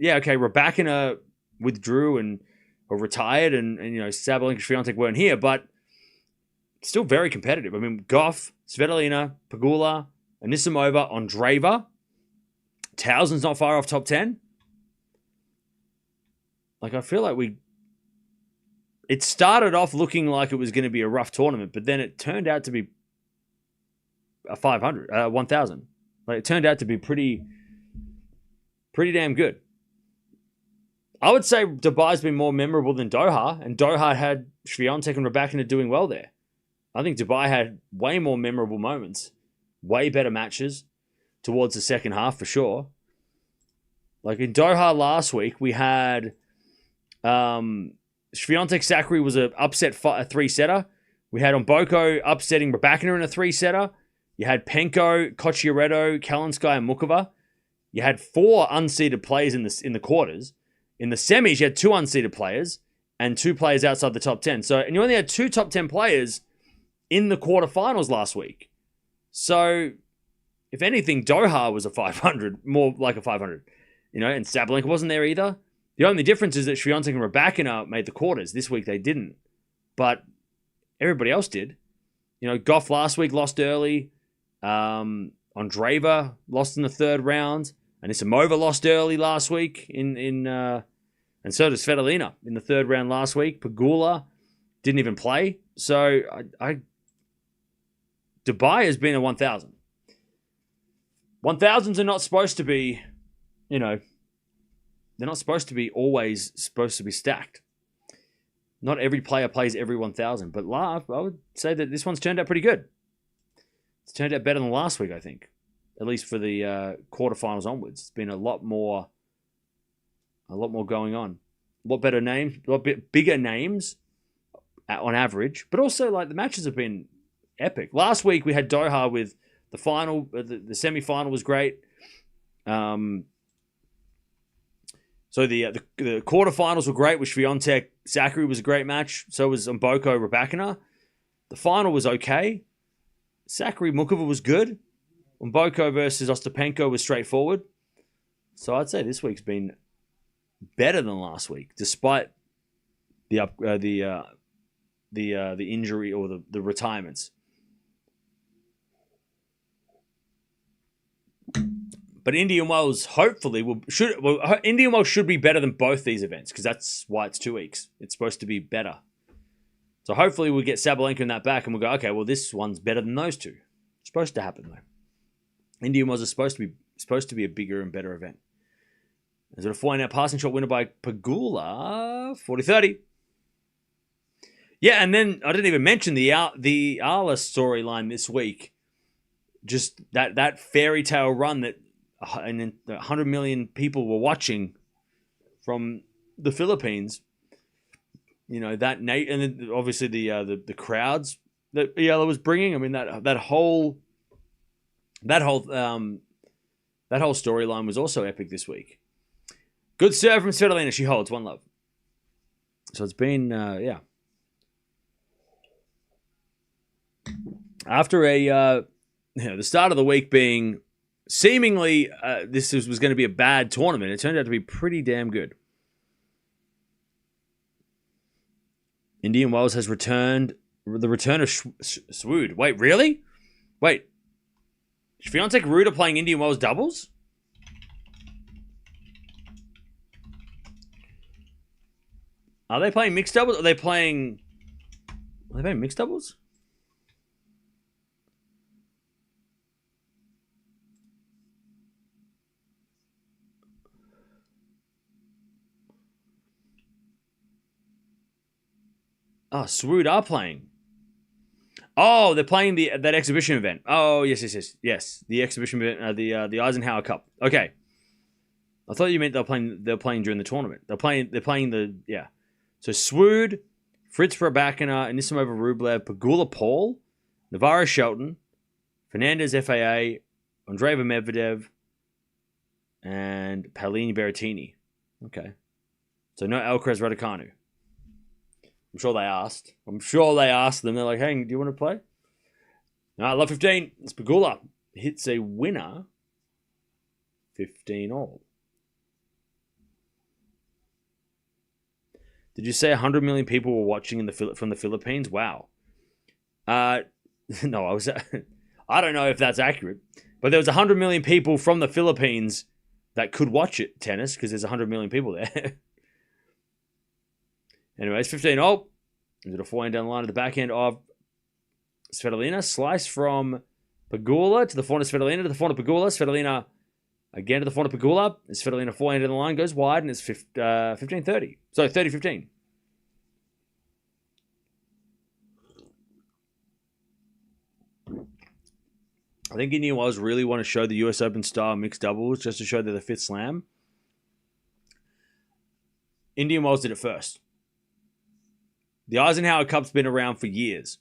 Raducanu withdrew or retired, and Sabalenka and Swiatek weren't here, but still very competitive. I mean, Gauff, Svitolina, Pegula, Anisimova, Andreeva. Towson's not far off top 10. Like, I feel like it started off looking like it was going to be a rough tournament, but then it turned out to be a 1,000. Like, it turned out to be pretty damn good. I would say Dubai's been more memorable than Doha, and Doha had Swiatek and Raducanu doing well there. I think Dubai had way more memorable moments, way better matches towards the second half for sure. Like in Doha last week, we had Swiatek Sakari was an upset a 3-setter. We had Omboko upsetting Raducanu in a 3-setter. You had Penko, Cocciaretto, Kalinskaya, and Mukova. You had 4 unseeded players in the quarters. In the semis, you had 2 unseeded players. and 2 players outside the top 10. So, and you only had 2 top 10 players in the quarterfinals last week. So, if anything, Doha was a 500, more like a 500, and Sabalenka wasn't there either. The only difference is that Swiatek and Raducanu made the quarters. This week they didn't, but everybody else did. Gauff last week lost early. Andreeva lost in the 3rd round. Anisimova lost early last week and so did Svitolina in the 3rd round last week. Pegula didn't even play. So Dubai has been a 1,000. 1,000s are not supposed to be, they're not supposed to be always supposed to be stacked. Not every player plays every 1,000, but I would say that this one's turned out pretty good. It's turned out better than last week, I think. At least for the quarterfinals onwards. It's been a lot more going on. A lot better names, a lot bigger names on average, but also like the matches have been epic. Last week we had Doha with the final, the semi-final was great. So the quarterfinals were great with Swiatek. Zachary was a great match. So was Mboko Raducanu. The final was okay. Zachary Mukova was good. Mboko versus Ostapenko was straightforward. So I'd say this week's been better than last week, despite the injury or the retirements. But Indian Wells hopefully Indian Wells should be better than both these events because that's why it's 2 weeks. It's supposed to be better. So hopefully we'll get Sabalenka in that back and we'll go, okay, well this one's better than those 2. It's supposed to happen though. Indian Wells is supposed to be a bigger and better event. Is it a 4-out passing shot winner by Pegula? 40-30. Yeah, and then I didn't even mention the Eala storyline this week. Just that fairy tale run that 100 million people were watching from the Philippines. And then obviously the crowds that Eala was bringing. I mean that whole storyline was also epic this week. Good serve from Svitolina. She holds 1-love. So it's been after the start of the week being seemingly this was going to be a bad tournament, it turned out to be pretty damn good. Indian Wells has returned. The return of Swood. Wait, really? Wait. Swiatek Ruud are playing Indian Wells doubles? Are they playing mixed doubles? Are they playing mixed doubles? Oh, Swood are playing. Oh, they're playing that exhibition event. Oh, yes. The exhibition event, the Eisenhower Cup. Okay. I thought you meant they're playing during the tournament. They're playing the. So Swood, Fritz Raducanu, Anisimova Rublev, Pegula Paul, Navarro Shelton, Fernandez FAA, Andreeva Medvedev, and Paolini Berrettini. Okay. So no Alcaraz Raducanu. I'm sure they asked. them. They're like, hey, do you want to play? No, I love 15. It's Pegula. Hits a winner. 15 all. Did you say 100 million people were watching from the Philippines? Wow. No, I don't know if that's accurate. But there was 100 million people from the Philippines that could watch it, tennis, because there's 100 million people there. Anyways, 15 all. Is it a 4-hand down the line at the backhand of Svitolina? Slice from Pegula to the forehand of Svitolina to the forehand of Pegula. Svitolina again to the forehand of Pegula. Svitolina 4-hand down the line, goes wide, and it's 15-30. So 30-15. I think Indian Wells really want to show the US Open style mixed doubles just to show they're the 5th slam. Indian Wells did it first. The Eisenhower Cup's been around for years.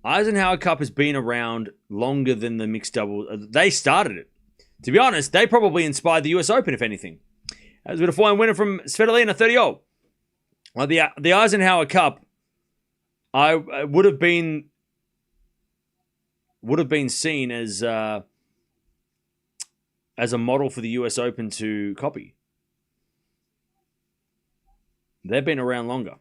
Eisenhower Cup has been around longer than the mixed double. They started it. To be honest, they probably inspired the US Open, if anything. As with a fine winner from Svitolina, 30-0. Well, the Eisenhower Cup, I would have been seen as a model for the US Open to copy. They've been around longer.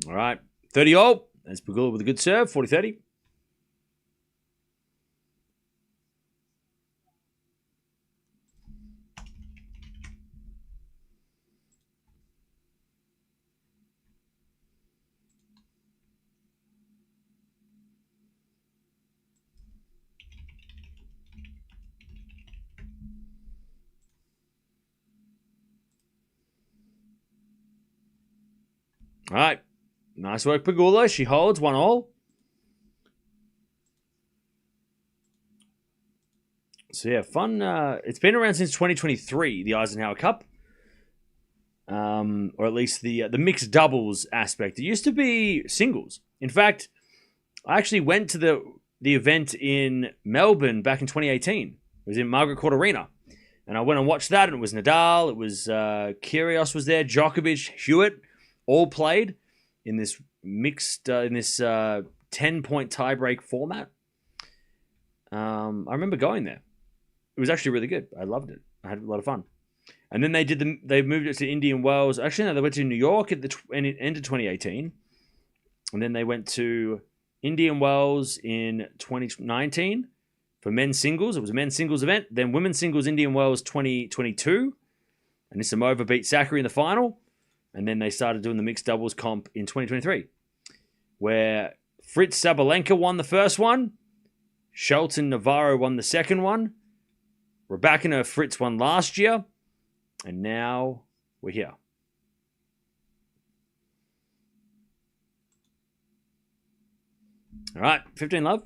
All right, 30-0. That's Pegula with a good serve, 40-30. All right. Nice work, Pegula. She holds 1-all. So, yeah, fun. It's been around since 2023, the Eisenhower Cup. Or at least the mixed doubles aspect. It used to be singles. In fact, I actually went to the event in Melbourne back in 2018. It was in Margaret Court Arena. And I went and watched that, and it was Nadal, it was Kyrgios was there, Djokovic, Hewitt, all played in this mixed, 10-point tiebreak format. I remember going there. It was actually really good. I loved it. I had a lot of fun. And then they moved it to Indian Wells. Actually, no, they went to New York at the end of 2018. And then they went to Indian Wells in 2019 for men's singles. It was a men's singles event. Then women's singles, Indian Wells 2022. Anisimova beat Sakkari in the final. And then they started doing the mixed doubles comp in 2023, where Fritz Sabalenka won the first one, Schultz and Navarro won the second one, Rybakina Fritz won last year, and now we're here. All right, 15 love.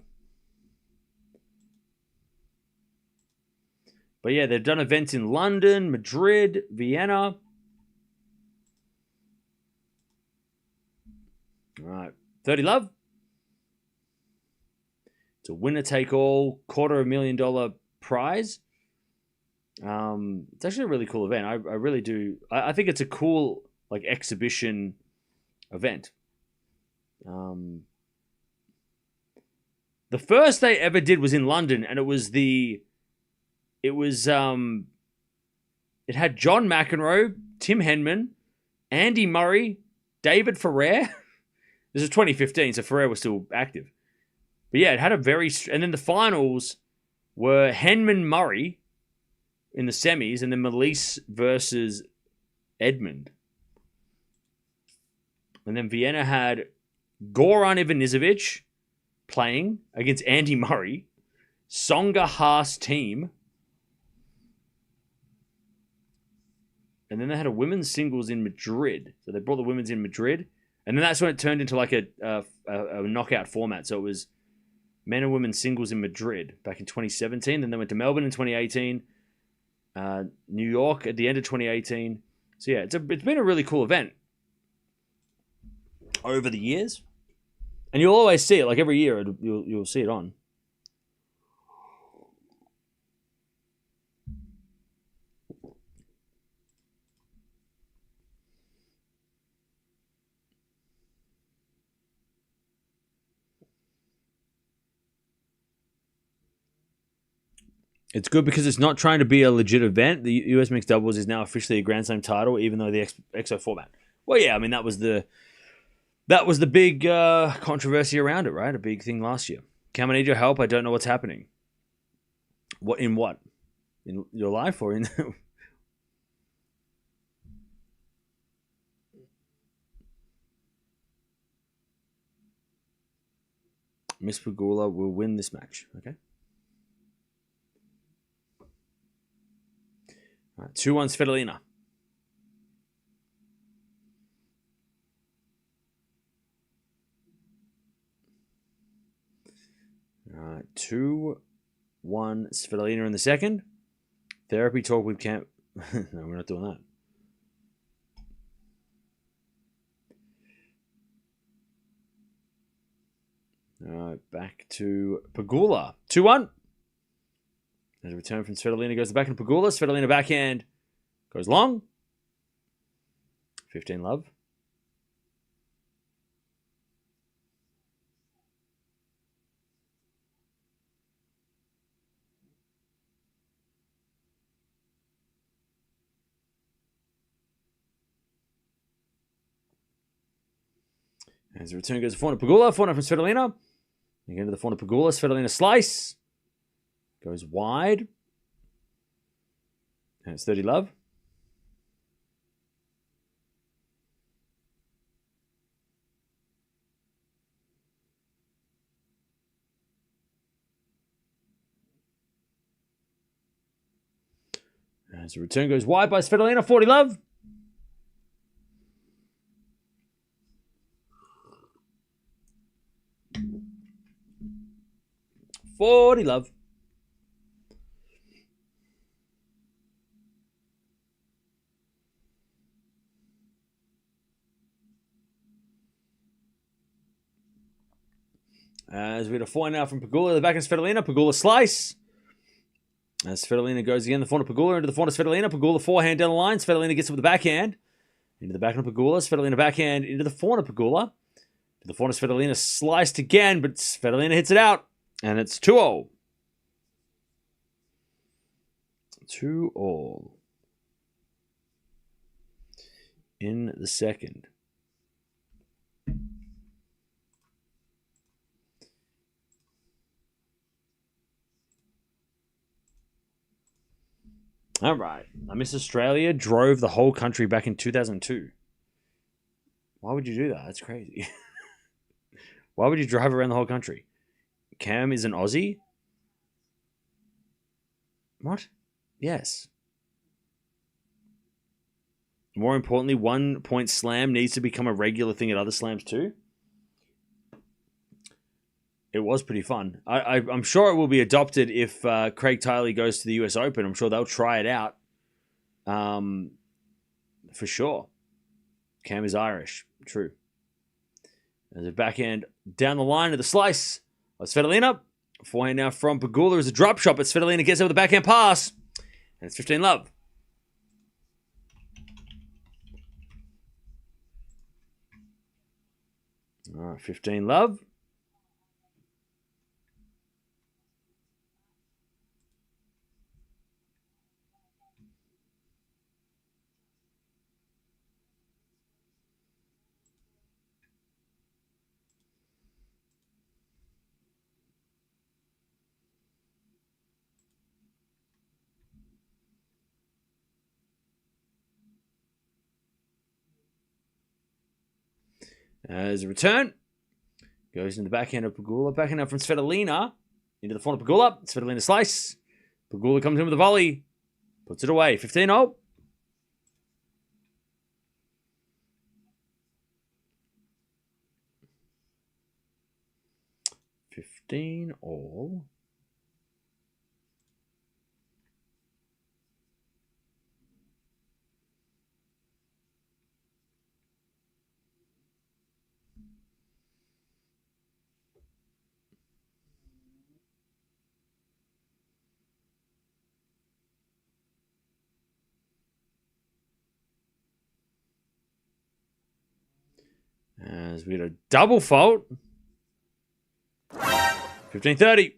But yeah, they've done events in London, Madrid, Vienna. All right, 30 love. It's a winner-take-all, $250,000 prize. It's actually a really cool event. I really do. I think it's a cool exhibition event. The first they ever did was in London, and it had John McEnroe, Tim Henman, Andy Murray, David Ferrer. This is 2015, so Ferrer was still active. But yeah, it had a very... And then the finals were Henman-Murray in the semis, and then Melise versus Edmund. And then Vienna had Goran Ivanisevic playing against Andy Murray, Songa Haas team. And then they had a women's singles in Madrid. So they brought the women's in Madrid. And then that's when it turned into a knockout format. So it was men and women singles in Madrid back in 2017. Then they went to Melbourne in 2018. New York at the end of 2018. So yeah, it's been a really cool event over the years. And you'll always see it. Every year you'll see it on. It's good because it's not trying to be a legit event. The US Mixed Doubles is now officially a Grand Slam title, even though the EXO format. Well, yeah, I mean that was the big controversy around it, right? A big thing last year. Cam, I need your help. I don't know what's happening. What in your life or in? Miss Pegula will win this match. Okay. All right, 2-1 Svitolina. All right, 2-1 Svitolina in the second. Therapy talk with Cam. No, we're not doing that. Back to Pegula. 2-1. There's a return from Svitolina. Goes back into Pegula. Svitolina backhand. Goes long. 15 love. As the return goes to forehand Pegula. Forehand from Svitolina. Again to the forehand Pegula. Svitolina slice. Goes wide. And it's 30 love. As the return goes wide by Svitolina. 40 love. $40 love. As we had a forehand now from Pegula, the back of Svitolina. Pegula slice. As Svitolina goes again, the forehand of Pegula into the forehand of Svitolina. Pegula forehand down the line. Svitolina gets it with the backhand. Into the backhand of Pegula. Svitolina backhand into the forehand of Pegula. To the forehand of Svitolina sliced again, but Svitolina hits it out. And it's 2-0. 2-2 in the second. All right. Miss Australia drove the whole country back in 2002. Why would you do that? That's crazy. Why would you drive around the whole country? Cam is an Aussie? What? Yes. More importantly, 1 point slam needs to become a regular thing at other slams too. It was pretty fun. I'm sure it will be adopted if Craig Tiley goes to the US Open. I'm sure they'll try it out. For sure. Cam is Irish. True. There's a backhand down the line of the slice. Svitolina. Forehand now from Pegula is a drop shot, but Svitolina gets over the backhand pass. And it's 15 love. All right, 15 love. As a return, goes in the backhand of Pegula. Backhand up from Svitolina. Into the front of Pegula. Svitolina slice. Pegula comes in with a volley. Puts it away. 15-0. $15-all. As we had a double fault. 15-30.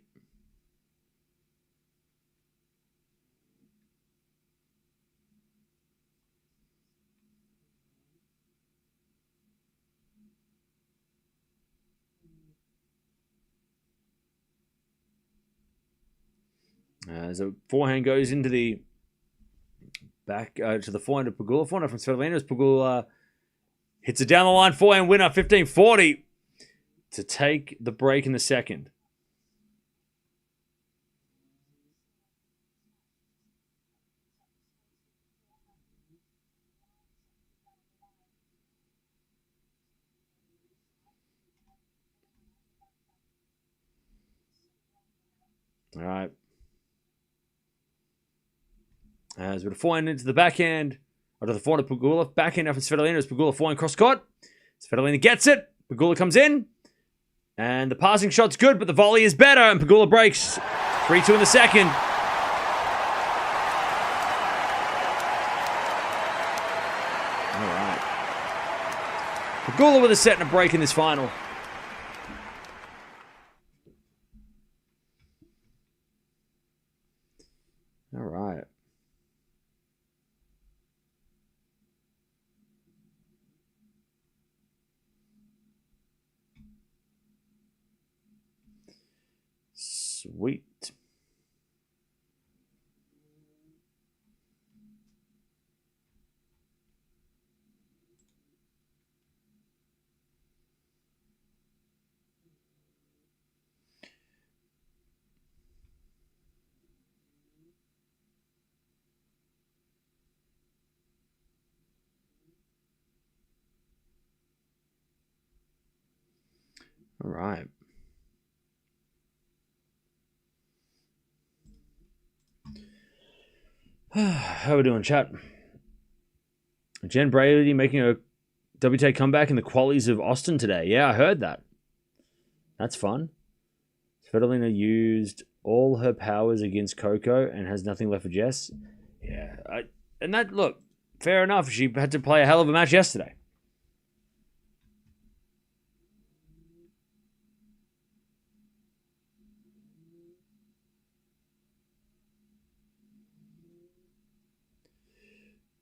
As a forehand goes into the back to the forehand of Pegula. Forehand from Svitolina as Pegula hits it down the line. Forehand winner, 15-40 to take the break in the second. All right. As with a forehand into the backhand. Or to the forehand of Pegula. Backhand now from Svitolina as Pegula forehand cross court. Svitolina gets it. Pegula comes in. And the passing shot's good, but the volley is better. And Pegula breaks. 3-2 in the second. All right. Pegula with a set and a break in this final. All right. Sweet. All right. How are we doing, chat? Jen Brady making a WTA comeback in the qualies of Austin today. Yeah, I heard that. That's fun. Svitolina used all her powers against Coco and has nothing left for Jess. Yeah, and that, look, fair enough. She had to play a hell of a match yesterday.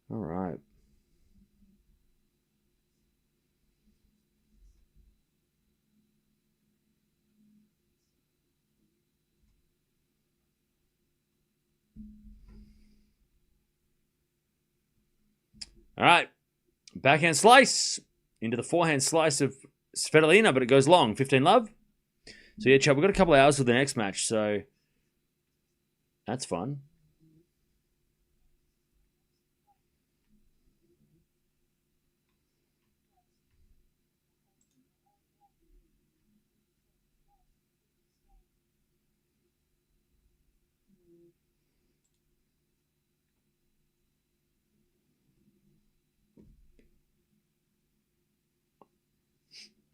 All right. All right. Backhand slice into the forehand slice of Svitolina, but it goes long. 15 love. So, yeah, Chad, we've got a couple of hours for the next match, so that's fun.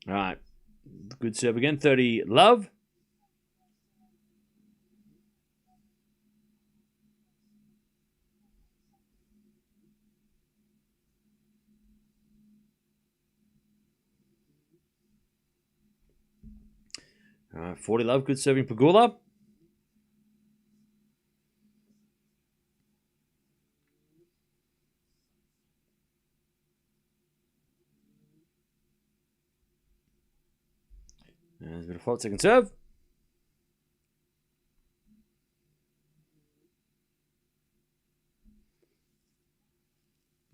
All right. Good serve again. 30 love. All right. 40 love. Good serving Pegula. There's a bit of fault. Second serve.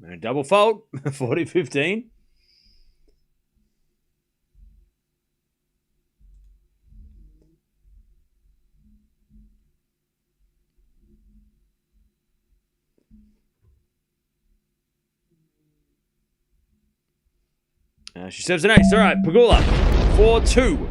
And a double fault. 40-15. She serves an ace. All right, Pegula. 4-2.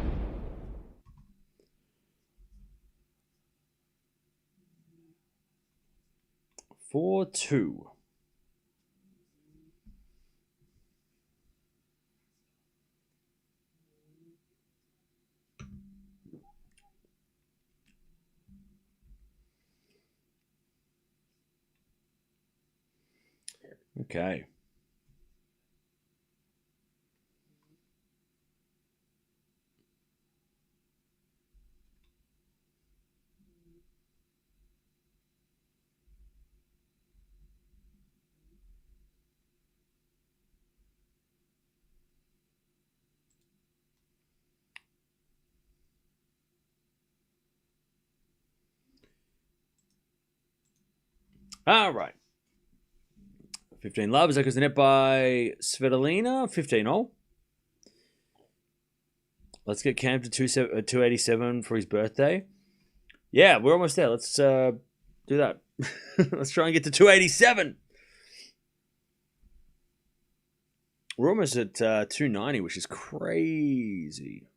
Okay. All right. 15 love. That goes the net by Svitolina. 15-all. Let's get Cam to 287 for his birthday. Yeah, we're almost there. Let's do that. Let's try and get to 287. We're almost at 290, which is crazy.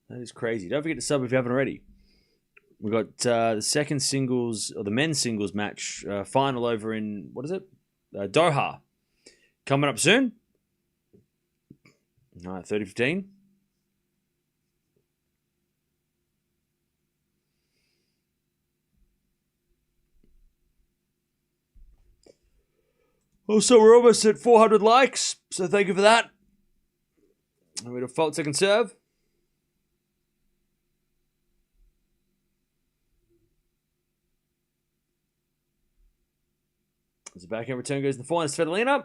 That is crazy. Don't forget to sub if you haven't already. We've got the second singles, or the men's singles match final over in, what is it? Doha. Coming up soon. All right, 30-15. Also, we're almost at 400 likes, so thank you for that. And we default second serve. As the backhand return goes to the forehand, Svitolina.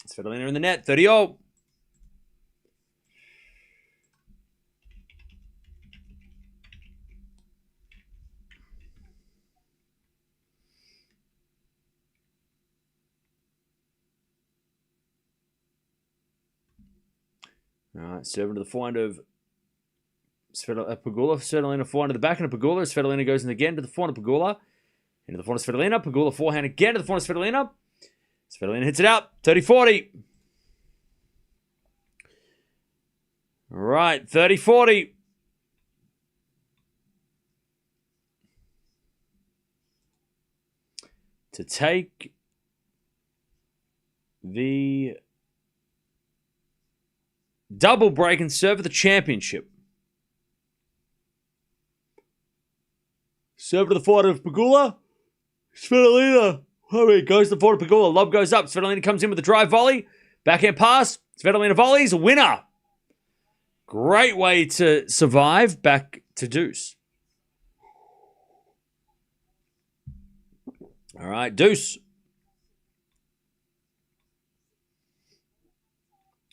Svitolina in the net, 30-all. All right, serving to the forehand of Pegula. Svitolina forehand to the backhand of Pegula. Svitolina goes in again to the forehand of Pegula. Into the forehand of Svitolina. Pegula forehand again to the forehand of Svitolina. Svitolina hits it out. 30-40. All right, 30-40. To take the double break and serve for the championship. Serve to the forehand of Pegula. Svitolina. Goes to the forehand of Pegula. Lob goes up. Svitolina comes in with a drive volley. Backhand pass. Svitolina volleys. Winner. Great way to survive. Back to deuce. All right, deuce.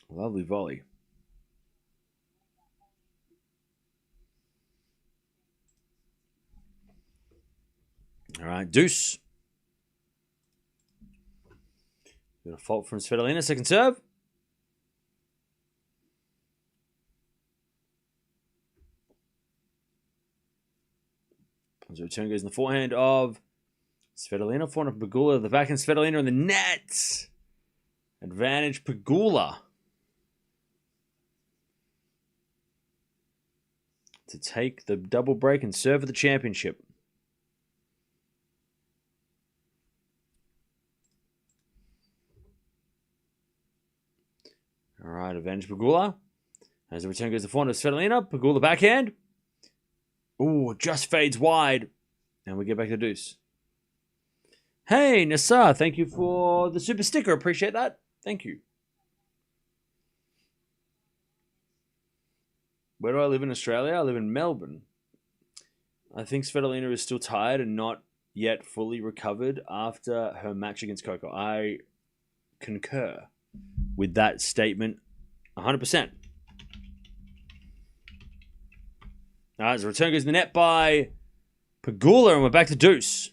Lovely volley. All right, deuce. Got a fault from Svitolina, second serve. As a return goes in the forehand of Svitolina, forehand of Pegula, the backhand Svitolina in the net. Advantage Pegula. To take the double break and serve for the championship. All right, advantage Pegula. As the return goes to the forehand of Svitolina, Pegula backhand. Ooh, just fades wide. And we get back to deuce. Hey, Nassar, thank you for the super sticker. Appreciate that. Thank you. Where do I live in Australia? I live in Melbourne. I think Svitolina is still tired and not yet fully recovered after her match against Coco. I concur with that statement 100%. All right, the return goes in the net by Pegula, and we're back to deuce.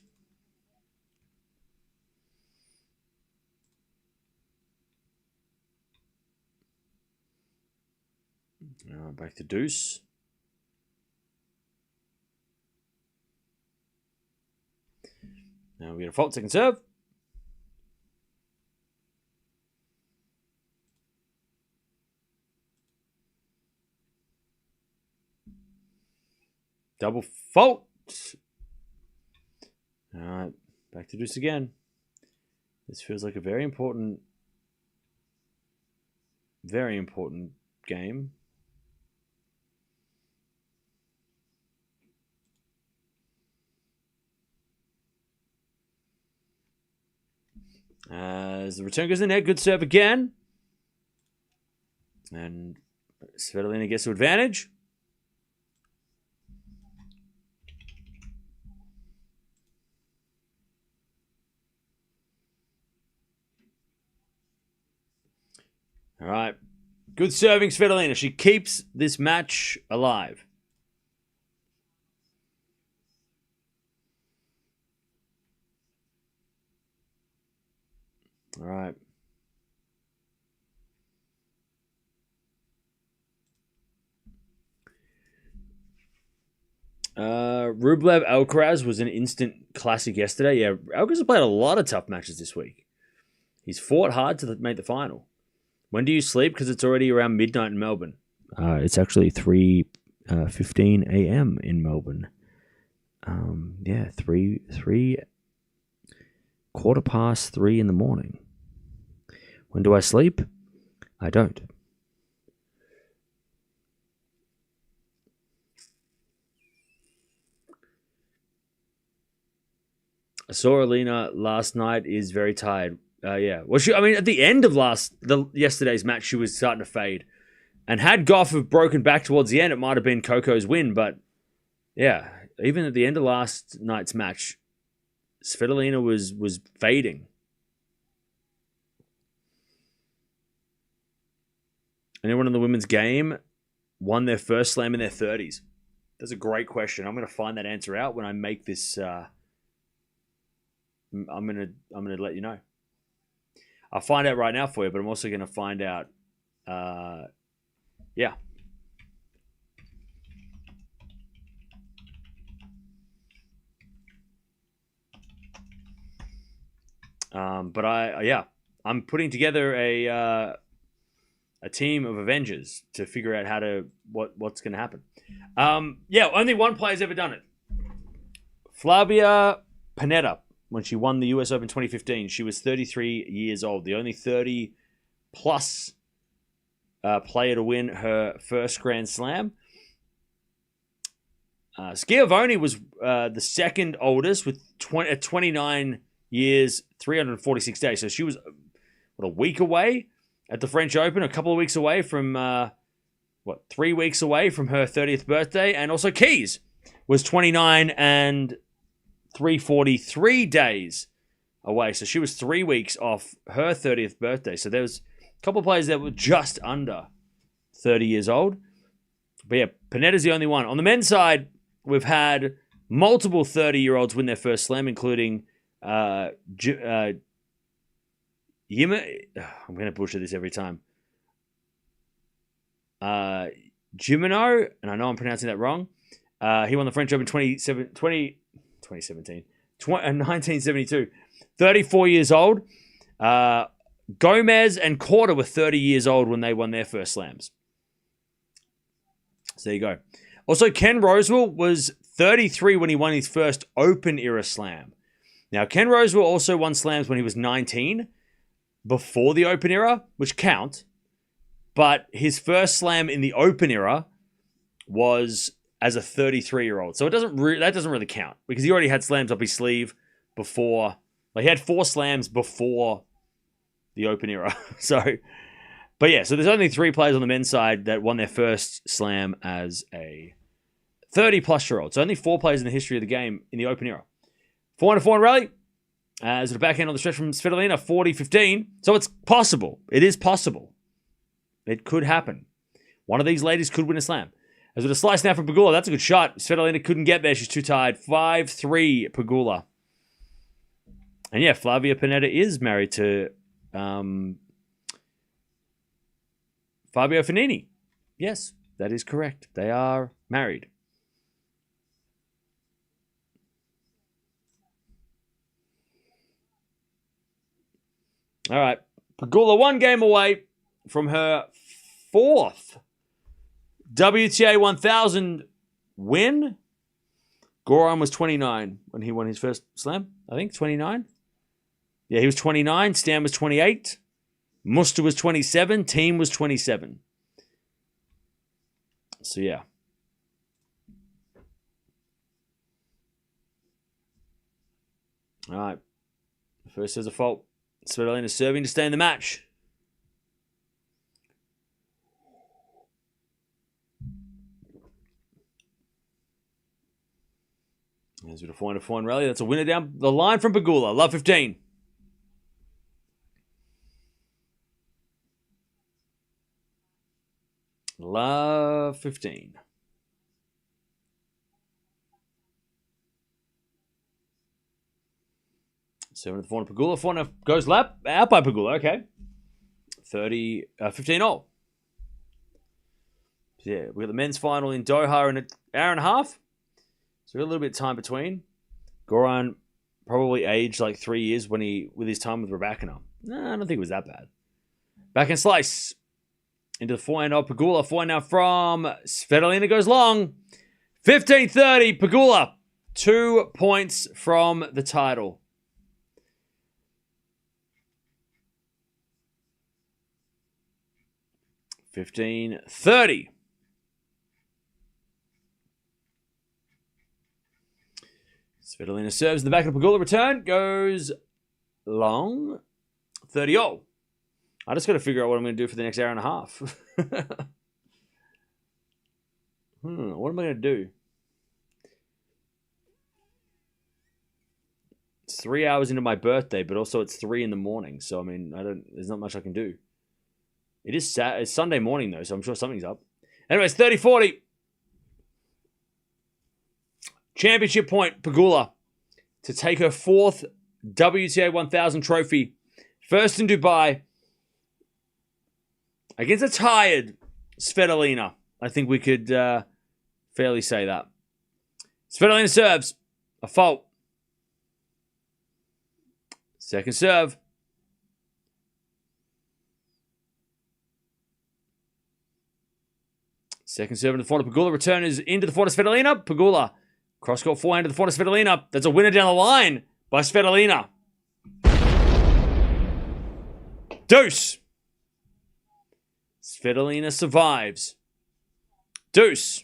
All right, back to deuce. Now we get a fault, second serve. Double fault. All right, back to deuce again. This feels like a very important game. As the return goes in there, good serve again. And Svitolina gets to advantage. All right. Good serving, Svitolina. She keeps this match alive. All right. Rublev Alcaraz was an instant classic yesterday. Yeah, Alcaraz has played a lot of tough matches this week. He's fought hard to make the final. When do you sleep? Because it's already around midnight in Melbourne. It's actually 3:15 a.m. in Melbourne. Yeah, 3:15 in the morning. When do I sleep? I don't. I saw Elina last night, is very tired. Yeah. Well, I mean, at the end of yesterday's match, she was starting to fade. And had Gauff have broken back towards the end, it might have been Coco's win. But yeah, even at the end of last night's match, Svitolina was fading. Anyone in the women's game won their first slam in their 30s? That's a great question. I'm going to find that answer out when I make this. I'm going to let you know. I'll find out right now for you, but I'm also going to find out. Yeah. But I'm putting together a team of Avengers to figure out what's going to happen. Only one player's ever done it. Flavia Pennetta, when she won the US Open 2015, she was 33 years old. The only 30-plus player to win her first Grand Slam. Schiavone was the second oldest with 29 years, 346 days. So she was a week away at the French Open, a couple of weeks away from, 3 weeks away from her 30th birthday. And also Keys was 29 and 343 days away. So she was 3 weeks off her 30th birthday. So there was a couple of players that were just under 30 years old. But yeah, Panetta's the only one. On the men's side, we've had multiple 30-year-olds win their first slam, including I'm going to butcher this every time. Gimeno, and I know I'm pronouncing that wrong. He won the French Open 1972. 34 years old. Gomez and Korda were 30 years old when they won their first slams. So there you go. Also, Ken Rosewall was 33 when he won his first Open-era slam. Now, Ken Rosewall also won slams when he was 19, before the Open era, which count. But his first slam in the Open era was as a 33-year-old. So that doesn't really count because he already had slams up his sleeve before. Like he had 4 slams before the Open era. So there's only 3 players on the men's side that won their first slam as a 30-plus-year-old. So only 4 players in the history of the game in the Open era. 4-4 rally. As a backhand on the stretch from Svitolina, 40-15. So it's possible. It is possible. It could happen. One of these ladies could win a slam. As with a slice now from Pegula, that's a good shot. Svitolina couldn't get there. She's too tired. 5-3 Pegula. And yeah, Flavia Pennetta is married to Fabio Fognini. Yes, that is correct. They are married. All right. Pegula 1 game away from her 4th WTA 1000 win. Goran was 29 when he won his first slam. I think 29. Yeah, he was 29. Stan was 28. Muster was 27. Team was 27. So, yeah. All right. First there's a fault. Svitolina serving to stay in the match. As with a 4-4 rally, that's a winner down the line from Pegula. Love 15. Love 15. 7-4 Pegula. 4 goes lap out by Pegula. Okay. 15 all. So yeah, we got the men's final in Doha in an hour and a half. So we got a little bit of time between. Goran probably aged like 3 years with his time with Raducanu. No, I don't think it was that bad. Backhand slice into the forehand of Pegula. Forehand now from Svitolina goes long. 15-30 Pegula. 2 points from the title. $15-30. Svitolina serves in the back of the Pegula. Return goes long. 30 all. I just got to figure out what I'm going to do for the next hour and a half. What am I going to do? It's 3 hours into my birthday, but also it's 3 in the morning. So, I mean, there's not much I can do. It's Sunday morning, though, so I'm sure something's up. Anyways, 30-40. Championship point, Pegula, to take her 4th WTA 1000 trophy. First in Dubai. Against a tired Svitolina. I think we could fairly say that. Svitolina serves. A fault. Second serve. Second serve in the forehand of Pegula. Return is into the forehand of Svitolina. Pegula. Cross-court forehand to the forehand of Svitolina. That's a winner down the line by Svitolina. Deuce. Svitolina survives. Deuce.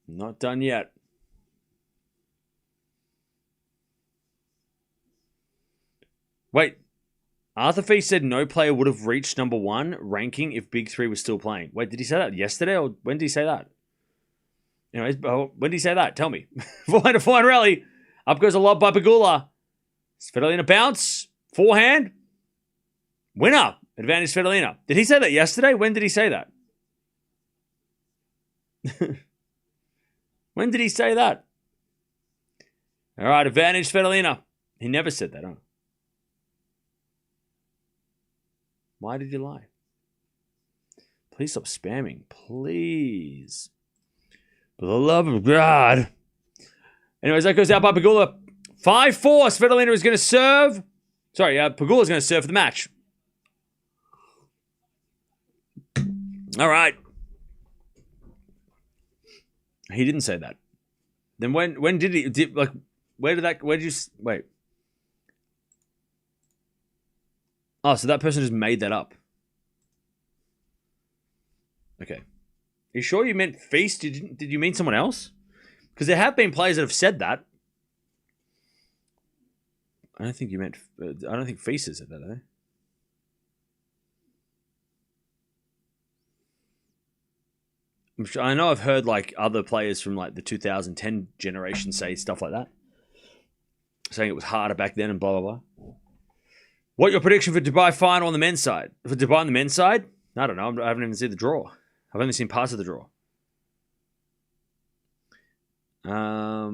Not done yet. Wait. Arthur Fee said no player would have reached number 1 ranking if Big 3 was still playing. Wait, did he say that yesterday or when did he say that? Anyways, when did he say that? Tell me. Forehand to forehand rally. Up goes a lob by Pegula. Svitolina bounce. Forehand. Winner. Advantage Svitolina. Did he say that yesterday? When did he say that? When did he say that? All right, advantage Svitolina. He never said that, huh? Why did you lie? Please stop spamming. Please. For the love of God. Anyways, that goes out by Pegula. 5-4. Svitolina is going to serve. Sorry, Pegula is going to serve for the match. All right. He didn't say that. Then when did he? Where did you? Wait. Oh, so that person just made that up. Okay. Are you sure you meant Feast? Did you mean someone else? Because there have been players that have said that. I don't think you meant... I don't think Feast has said that, though. I know I've heard like other players from like the 2010 generation say stuff like that. Saying it was harder back then and blah, blah, blah. What your prediction for Dubai final on the men's side? For Dubai on the men's side? I don't know. I haven't even seen the draw. I've only seen parts of the draw. Yeah,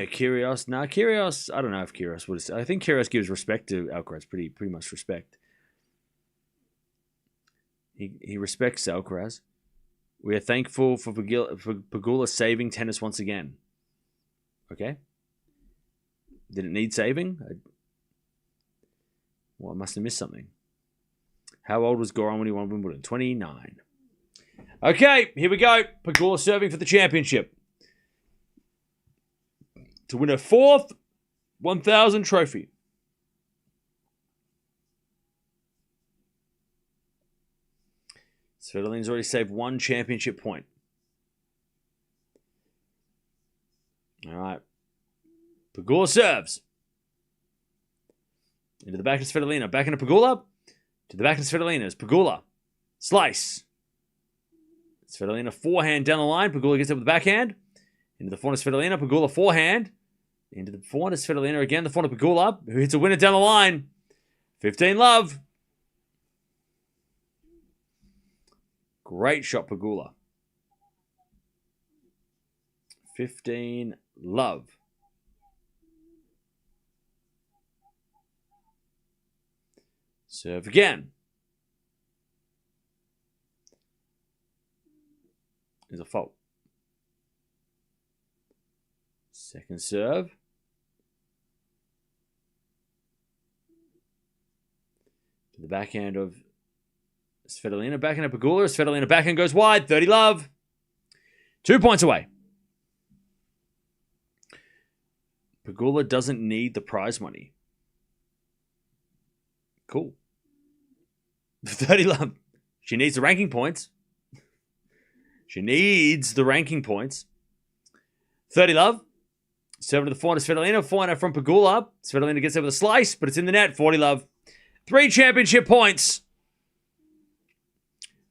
Kyrgios. Nah, Kyrgios. I don't know if Kyrgios would. I think Kyrgios gives respect to Alcaraz. Pretty much respect. He respects Alcaraz. We are thankful for Pegula saving tennis once again. Okay. Did it need saving? Well, I must have missed something. How old was Goran when he won Wimbledon? 29. Okay, here we go. Pegula serving for the championship. To win her 4th 1000 trophy. Svitolina's already saved 1 championship point. All right. Pegula serves. Into the back of Svitolina. Back into Pegula. To the back of Svitolina. It's Pegula. Slice. Svitolina forehand down the line. Pegula gets up with the backhand. Into the forehand of Svitolina. Pegula forehand. Into the forehand of Svitolina again. The forehand of Pegula, who hits a winner down the line. 15-love. Great shot, Pegula. 15-love. Serve again. Is a fault. Second serve. To the backhand of Svitolina. Backhand of Pegula. Svitolina backhand goes wide. 30-love. 2 points away. Pegula doesn't need the prize money. Cool. 30-love. She needs the ranking points. She needs the ranking points. 30-love. Serve to the forehand to Svitolina. Forehand from Pegula. Svitolina gets there with a slice, but it's in the net. 40 love. 3 championship points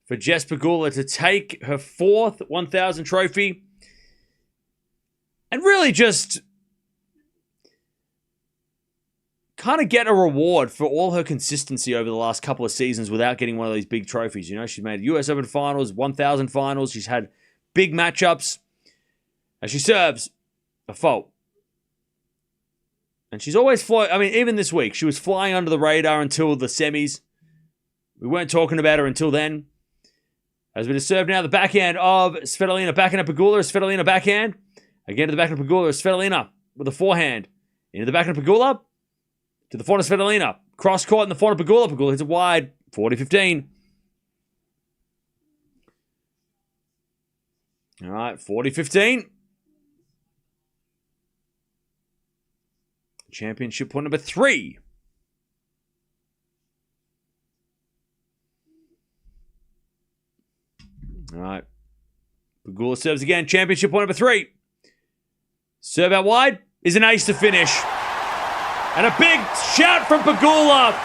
for Jess Pegula to take her 4th 1,000 trophy. And really just kind of get a reward for all her consistency over the last couple of seasons without getting one of these big trophies. You know, she's made US Open finals, 1,000 finals. She's had big matchups. And she serves a fault. And she's always flying. I mean, even this week, she was flying under the radar until the semis. We weren't talking about her until then. As we just serve now, the backhand of Svitolina. Backhand of Pegula. Svitolina backhand. Again to the backhand of Pegula. Svitolina with a forehand. Into the backhand of Pegula. To the forehand of Svitolina. Cross court in the forehand of Pegula. Pegula hits it wide. 40-15. All right, 40-15. Championship point number 3. All right. Pegula serves again. Championship point number 3. Serve out wide is an ace to finish. And a big shout from Pegula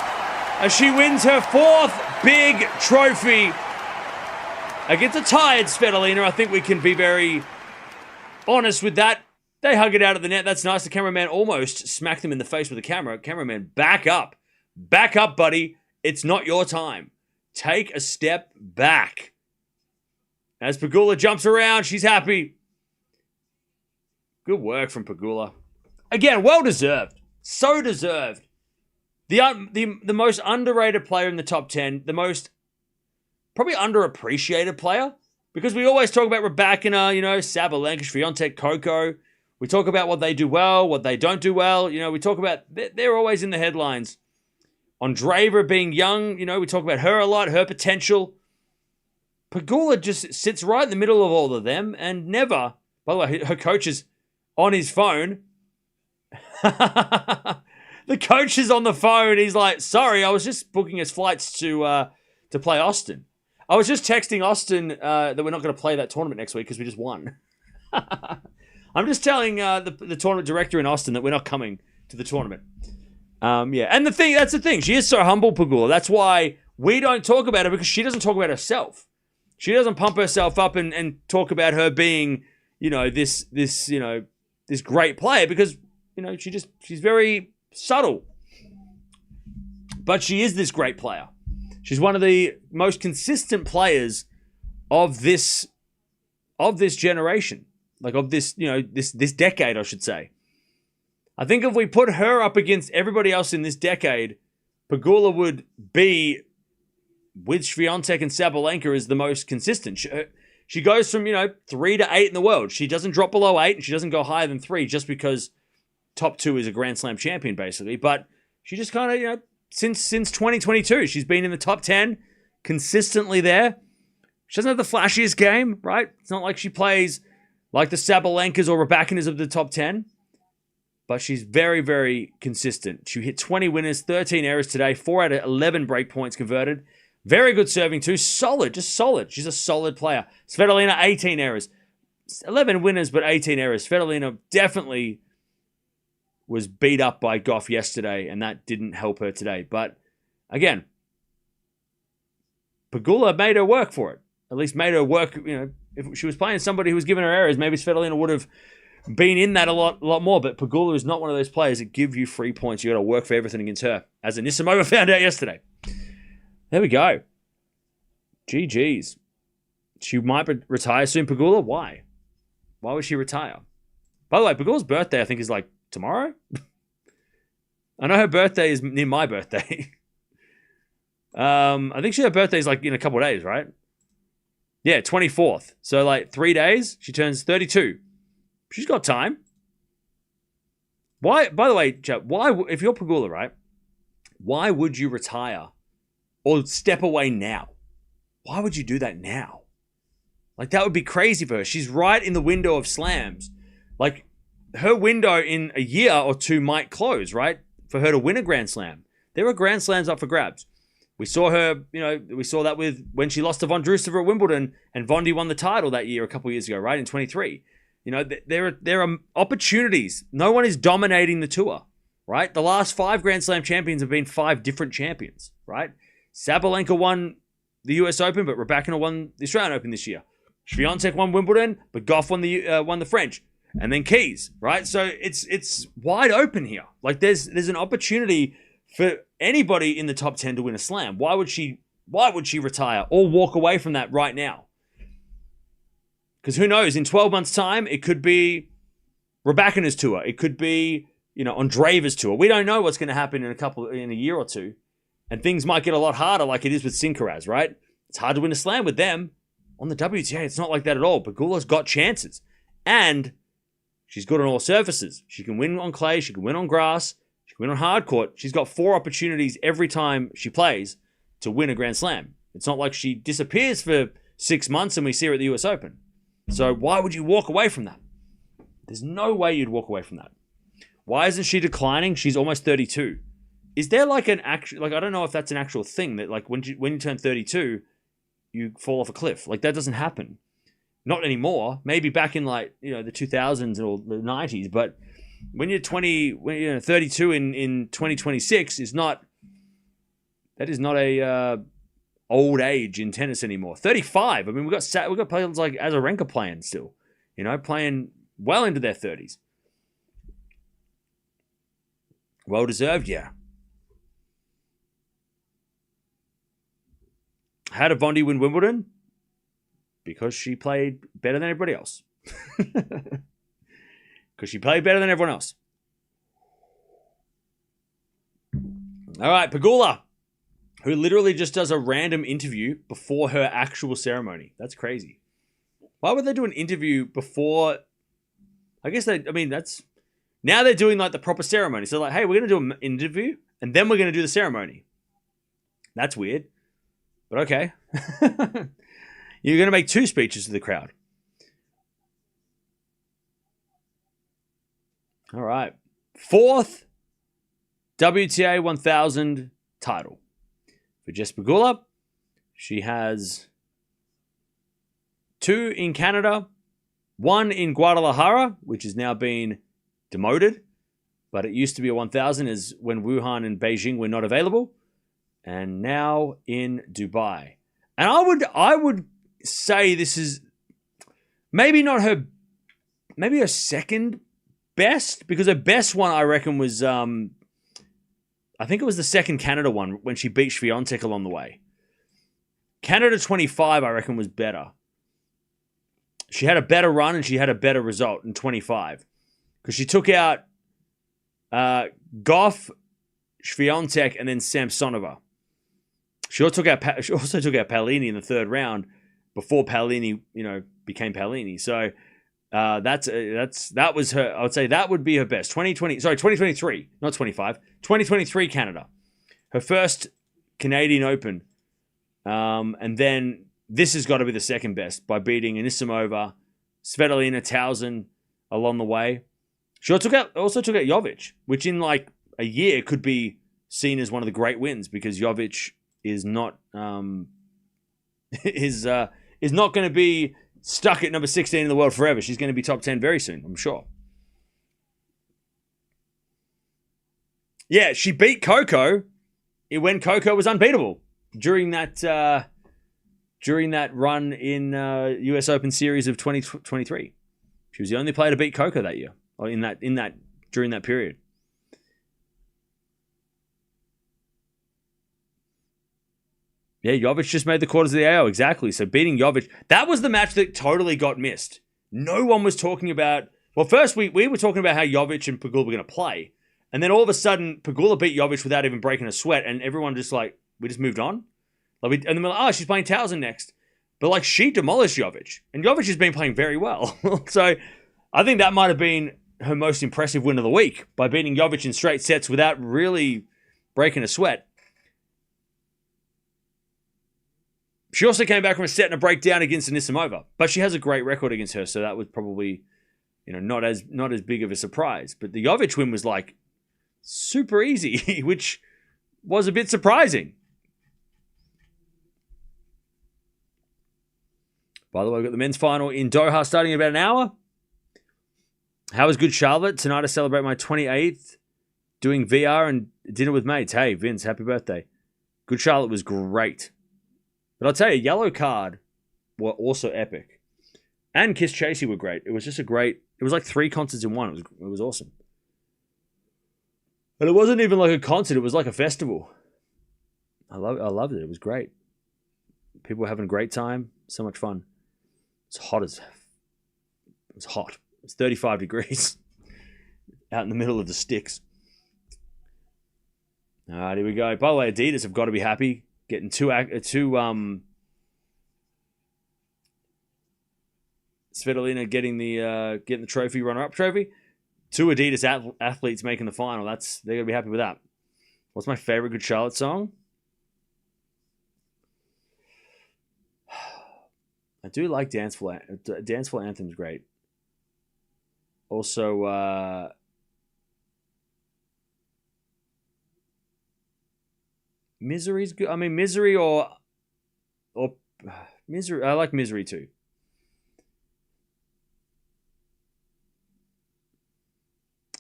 as she wins her 4th big trophy against a tired Svitolina. I think we can be very honest with that. They hug it out of the net. That's nice. The cameraman almost smacked him in the face with the camera. Cameraman, back up. Back up, buddy. It's not your time. Take a step back. As Pegula jumps around, she's happy. Good work from Pegula. Again, well deserved. So deserved. The most underrated player in the top 10. The most probably underappreciated player. Because we always talk about Raducanu, Sabalenka, Swiatek, Coco. We talk about what they do well, what they don't do well. We talk about, they're always in the headlines. Andreeva being young, we talk about her a lot, her potential. Pegula just sits right in the middle of all of them and never, by the way, her coach is on his phone. The coach is on the phone. He's like, sorry, I was just booking his flights to play Austin. I was just texting Austin that we're not going to play that tournament next week because we just won. I'm just telling the tournament director in Austin that we're not coming to the tournament. And that's the thing. She is so humble, Pegula. That's why we don't talk about her, because she doesn't talk about herself. She doesn't pump herself up and talk about her being, this great player, because, she's very subtle. But she is this great player. She's one of the most consistent players of this generation. Like of this, this decade, I should say. I think if we put her up against everybody else in this decade, Pegula would be, with Swiatek and Sabalenka, as the most consistent. She goes from, 3 to 8 in the world. She doesn't drop below 8, and she doesn't go higher than 3 just because top 2 is a Grand Slam champion, basically. But she just kind of, since 2022, she's been in the top 10, consistently there. She doesn't have the flashiest game, right? It's not like she plays like the Sabalenkas or Raducanu's of the top 10. But she's very, very consistent. She hit 20 winners, 13 errors today, 4 out of 11 break points converted. Very good serving too. Solid, just solid. She's a solid player. Svitolina, 18 errors. 11 winners, but 18 errors. Svitolina definitely was beat up by Gauff yesterday, and that didn't help her today. But again, Pegula made her work for it. At least made her work, if she was playing somebody who was giving her errors, maybe Svitolina would have been in that a lot more. But Pegula is not one of those players that give you free points. You got to work for everything against her, as Anisimova found out yesterday. There we go. GG's. She might retire soon, Pegula. Why? Why would she retire? By the way, Pegula's birthday, I think, is like tomorrow. I know her birthday is near my birthday. I think her birthday is like in a couple of days, right? Yeah, 24th. So like 3 days, she turns 32. She's got time. Why, by the way, chat, why, if you're Pegula, right, why would you retire or step away now? Why would you do that now? Like, that would be crazy for her. She's right in the window of slams. Like, her window in a year or two might close, right? For her to win a Grand Slam. There are Grand Slams up for grabs. We saw her, we saw that with when she lost to Von Drusova at Wimbledon, and Vondi won the title that year a couple of years ago, right? In 23. There are opportunities. No one is dominating the tour, right? The last 5 Grand Slam champions have been 5 different champions, right? Sabalenka won the US Open, but Raducanu won the Australian Open this year. Swiatek won Wimbledon, but Gauff won the French, and then Keys, right? So it's wide open here. Like there's an opportunity for anybody in the top 10 to win a slam. Why would she retire or walk away from that right now? Because who knows? In 12 months' time, it could be Raducanu's tour. It could be Andreeva's tour. We don't know what's going to happen in a year or two, and things might get a lot harder, like it is with Sinner, right? It's hard to win a slam with them. On the WTA, it's not like that at all. Pegula's got chances, and she's good on all surfaces. She can win on clay. She can win on grass. She can win on hard court. She's got 4 opportunities every time she plays to win a Grand Slam. It's not like she disappears for 6 months and we see her at the US Open. So why would you walk away from that? There's no way you'd walk away from that. Why isn't she declining? She's almost 32. Is there like an actual, I don't know if that's an actual thing that like when you turn 32, you fall off a cliff. Like that doesn't happen. Not anymore. Maybe back in the 2000s or the 90s, but when you're 32 in 2026 that is not a old age in tennis anymore. 35. I mean, we've got players like Azarenka playing still, playing well into their 30s. Well deserved, yeah. How did Bondi win Wimbledon? Because she played better than everybody else. Because she played better than everyone else. All right, Pegula, who literally just does a random interview before her actual ceremony. That's crazy. Why would they do an interview before? I guess that's... Now they're doing like the proper ceremony. So like, hey, we're going to do an interview and then we're going to do the ceremony. That's weird. But okay. You're going to make 2 speeches to the crowd. All right. 4th WTA 1000 title for Jessica Pegula. She has 2 in Canada, 1 in Guadalajara, which has now been demoted, but it used to be a 1000 is when Wuhan and Beijing were not available, and now in Dubai. And I would say this is maybe not her, maybe her second best, because her best one I reckon was I think it was the second Canada one when she beat Swiatek along the way. Canada 25 I reckon was better. She had a better run and she had a better result in 25 because she took out Gauff, Swiatek, and then Samsonova. She also took out Paolini in the 3rd round before Paolini, became Paolini. So that was her. I would say that would be her best. 2023, not 25. 2023 Canada, her first Canadian Open, and then this has got to be the second best by beating Anisimova, Svitolina, Towson along the way. She also took out Jovic, which in like a year could be seen as one of the great wins because Jovic is not is not going to be stuck at number 16 in the world forever. She's going to be top 10 very soon, I'm sure. Yeah, she beat Coco when Coco was unbeatable during that run in US Open Series of 2023. She was the only player to beat Coco that year, or during that period. Yeah, Jovic just made the quarters of the AO, exactly. So beating Jovic, that was the match that totally got missed. No one was talking about... Well, first we were talking about how Jovic and Pegula were going to play. And then all of a sudden, Pegula beat Jovic without even breaking a sweat. And everyone just we just moved on. And then we're like, she's playing Towson next. But she demolished Jovic. And Jovic has been playing very well. So I think that might have been her most impressive win of the week by beating Jovic in straight sets without really breaking a sweat. She also came back from a set and a breakdown against Anisimova, but she has a great record against her, so that was probably, not as big of a surprise. But the Jovic win was super easy, which was a bit surprising. By the way, we've got the men's final in Doha starting in about an hour. How was Good Charlotte? Tonight I celebrate my 28th doing VR and dinner with mates. Hey, Vince, happy birthday. Good Charlotte was great. But I'll tell you, Yellow Card were also epic. And Kiss Chasey were great. It was just a great... It was like 3 concerts in one. It was awesome. And it wasn't even like a concert. It was like a festival. I loved it. It was great. People were having a great time. So much fun. It's hot as... It was hot. It was 35 degrees. Out in the middle of the sticks. All right, here we go. By the way, Adidas have got to be happy. Getting two Svitolina getting the trophy, runner-up trophy. 2 Adidas athletes making the final. They're gonna be happy with that. What's my favorite Good Charlotte song? I do like Dance Floor Anthem's great. Also, Misery's good. I mean, Misery or Misery. I like Misery too.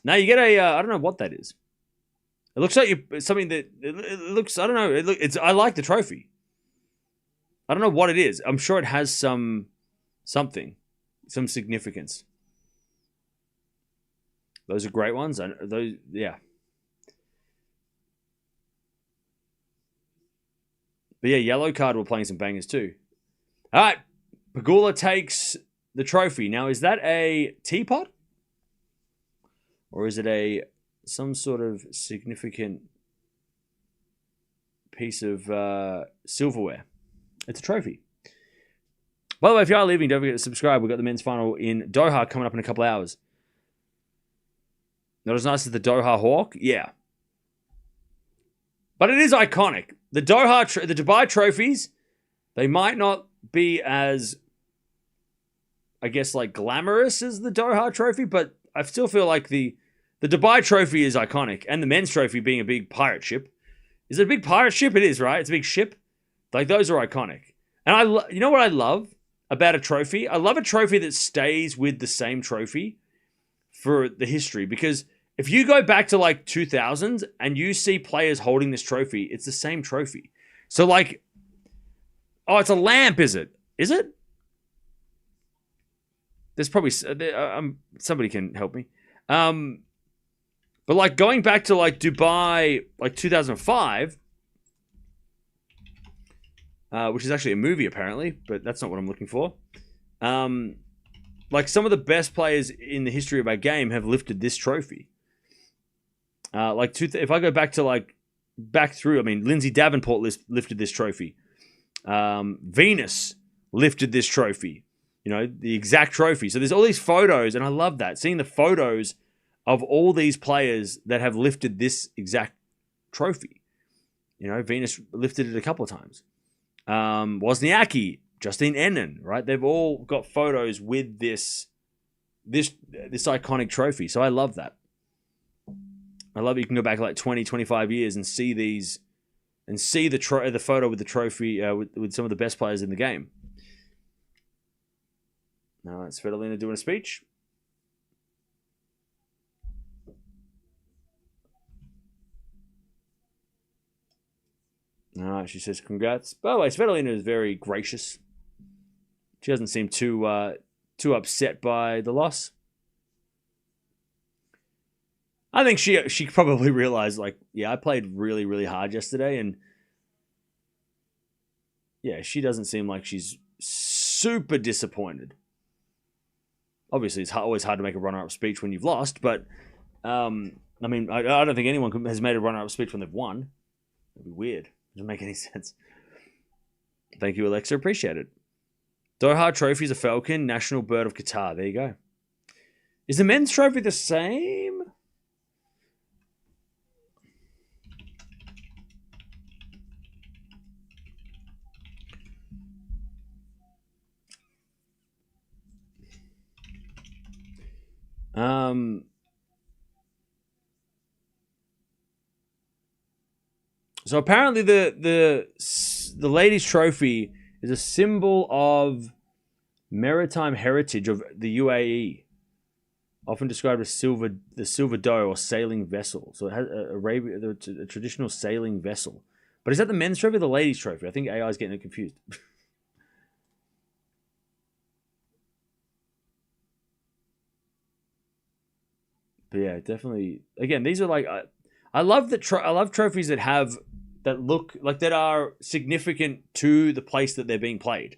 Now you get a. I don't know what that is. It looks like something that it looks. I don't know. I like the trophy. I don't know what it is. I'm sure it has some significance. Those are great ones. Yeah. But yeah, Yellow Card were playing some bangers too. All right, Pegula takes the trophy. Now, is that a teapot? Or is it some sort of significant piece of silverware? It's a trophy. By the way, if you are leaving, don't forget to subscribe. We've got the men's final in Doha coming up in a couple hours. Not as nice as the Doha Hawk? Yeah. But it is iconic. The Dubai trophies, they might not be as, I guess, like glamorous as the Doha trophy, but I still feel like the Dubai trophy is iconic, and the men's trophy being a big pirate ship. Is it a big pirate ship? It is, right? It's a big ship. Like, those are iconic. And you know what I love about a trophy? I love a trophy that stays with the same trophy for the history, because if you go back to like 2000s and you see players holding this trophy, it's the same trophy. So like, oh, it's a lamp, is it? Is it? There's probably somebody can help me. But like going back to like Dubai, like 2005, which is actually a movie apparently, but that's not what I'm looking for. Like some of the best players in the history of our game have lifted this trophy. If I go back to back through, I mean, Lindsay Davenport lifted this trophy. Venus lifted this trophy. You know, the exact trophy. So there's all these photos, and I love that. Seeing the photos of all these players that have lifted this exact trophy. You know, Venus lifted it a couple of times. Wozniacki, Justine Henin, right? They've all got photos with this iconic trophy. So I love that. I love it. You can go back like 20, 25 years and see these, and see the photo with the trophy with some of the best players in the game. Now it's Svitolina doing a speech. All right, she says congrats. By the way, Svitolina is very gracious. She doesn't seem too upset by the loss. I think she probably realized, like, yeah, I played really, really hard yesterday, and yeah, she doesn't seem like she's super disappointed. Obviously, it's always hard to make a runner-up speech when you've lost, but I mean, I don't think anyone has made a runner-up speech when they've won. It'd be weird. It doesn't make any sense. Thank you, Alexa. Appreciate it. Doha Trophy is a falcon, national bird of Qatar. There you go. Is the men's trophy the same? So apparently the ladies' trophy is a symbol of maritime heritage of the UAE. often described as the silver doe or sailing vessel. So it has a traditional sailing vessel. But is that the men's trophy or the ladies' trophy? I think AI is getting it confused. But yeah, definitely. Again, these are like I love that. I love trophies that look like that are significant to the place that they're being played.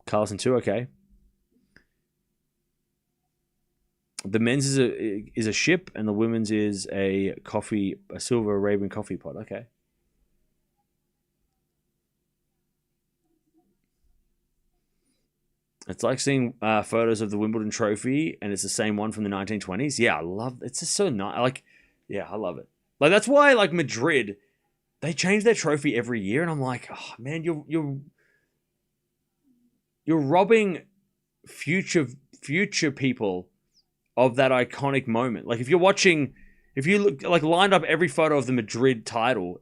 Carlson too. Okay. The men's is a ship, and the women's is a silver Arabian coffee pot. Okay. It's like seeing photos of the Wimbledon trophy, and it's the same one from the 1920s. Yeah, I love it's just so nice. I love it. Like that's why like Madrid, they change their trophy every year, and I'm like, oh man, you're robbing future people of that iconic moment. Like if you look like lined up every photo of the Madrid title,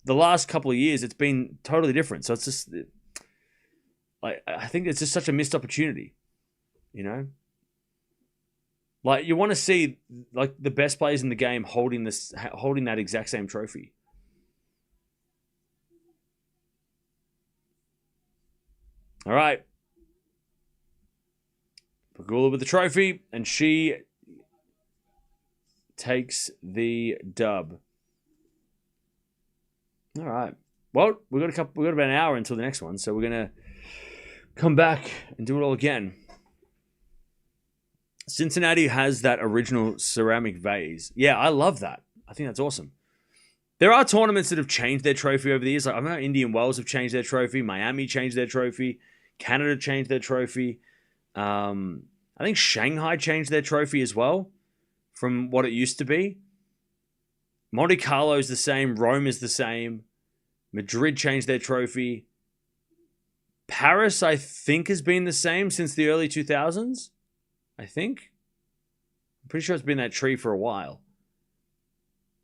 the last couple of years it's been totally different. So it's just like I think it's just such a missed opportunity, you know. Like you want to see like the best players in the game holding that exact same trophy. All right. Pegula with the trophy, and she takes the dub. All right. Well, we got about an hour until the next one, so we're gonna come back and do it all again. Cincinnati has that original ceramic vase. Yeah, I love that. I think that's awesome. There are tournaments that have changed their trophy over the years. Like I know Indian Wells have changed their trophy. Miami changed their trophy. Canada changed their trophy. I think Shanghai changed their trophy as well from what it used to be. Monte Carlo is the same. Rome is the same. Madrid changed their trophy. Paris, I think, has been the same since the early 2000s. I think. I'm pretty sure it's been that tree for a while.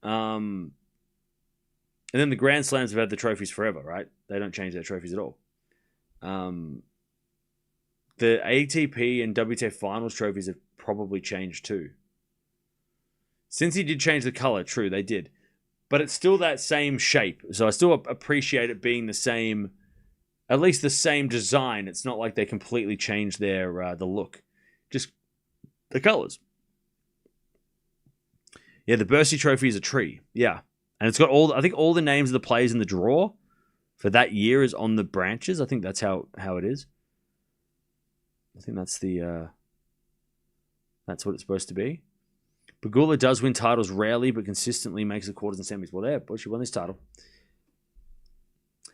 And then the Grand Slams have had the trophies forever, right? They don't change their trophies at all. The ATP and WTA Finals trophies have probably changed too. Since he did change the color, true, they did. But it's still that same shape. So I still appreciate it being the same, at least the same design. It's not like they completely changed their the look. Just the colors. Yeah, the Bercy trophy is a tree. Yeah. And it's got I think all the names of the players in the draw for that year is on the branches. I think that's how it is. I think that's that's what it's supposed to be. Pegula does win titles rarely, but consistently makes the quarters and semis. Well, there, but she won this title.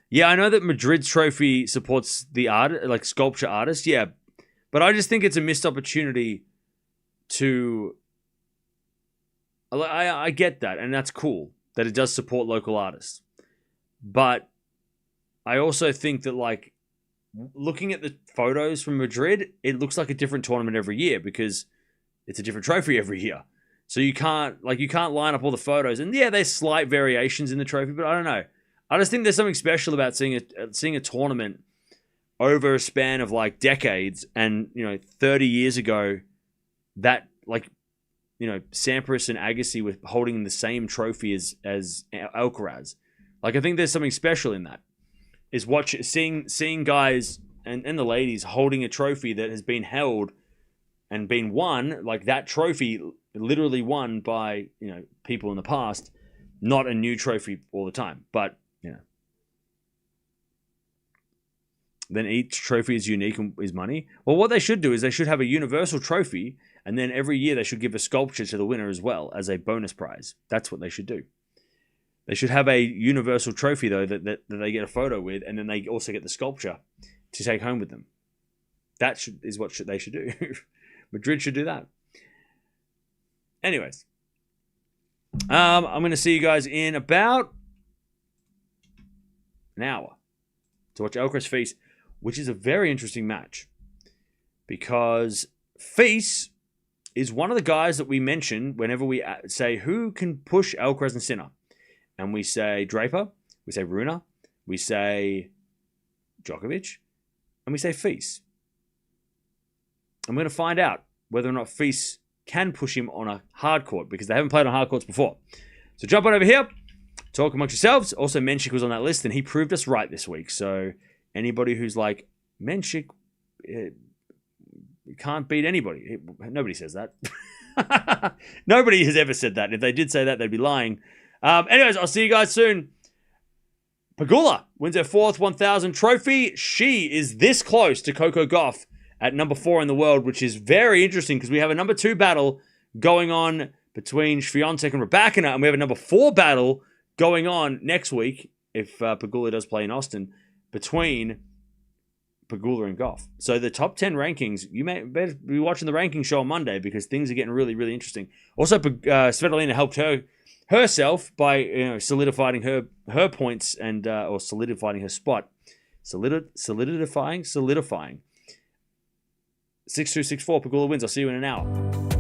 Yeah, I know that Madrid's trophy supports the art, like sculpture artists. Yeah, but I just think it's a missed opportunity to. I get that, and that's cool that it does support local artists, but I also think that like looking at the photos from Madrid, it looks like a different tournament every year because it's a different trophy every year. So you can't line up all the photos. And yeah, there's slight variations in the trophy, but I don't know. I just think there's something special about seeing a tournament over a span of like decades. And 30 years ago, that like Sampras and Agassi were holding the same trophy as Alcaraz. Like I think there's something special in that. Is seeing guys and the ladies holding a trophy that has been held and been won, like that trophy literally won by people in the past, not a new trophy all the time. But then each trophy is unique and is money. Well, what they should do is they should have a universal trophy, and then every year they should give a sculpture to the winner as well as a bonus prize. That's what they should do. They should have a universal trophy, though, that they get a photo with, and then they also get the sculpture to take home with them. That is what they should do. Madrid should do that. Anyways, I'm going to see you guys in about an hour to watch Alcaraz Fils, which is a very interesting match because Fils is one of the guys that we mention whenever we say who can push Alcaraz and Sinner. and we say Draper, we say Rune, we say Djokovic, and we say Fils. I'm going to find out whether or not Fils can push him on a hard court, because they haven't played on hard courts before. So jump on over here, talk amongst yourselves. Also, Menchik was on that list, and he proved us right this week. So anybody who's like, Menchik can't beat anybody. Nobody says that. Nobody has ever said that. If they did say that, they'd be lying. Anyways, I'll see you guys soon. Pegula wins her 4th 1,000 trophy. She is this close to Coco Gauff at number 4 in the world, which is very interesting because we have a number 2 battle going on between Swiatek and Raducanu, and we have a number 4 battle going on next week, if Pegula does play in Austin, between Pegula and Gauff. So the top 10 rankings, you may better be watching the ranking show on Monday, because things are getting really, really interesting. Also, Svitolina helped herself by solidifying her points and or solidifying her spot. Solidifying. 6-2, 6-4. Pegula wins. I'll see you in an hour.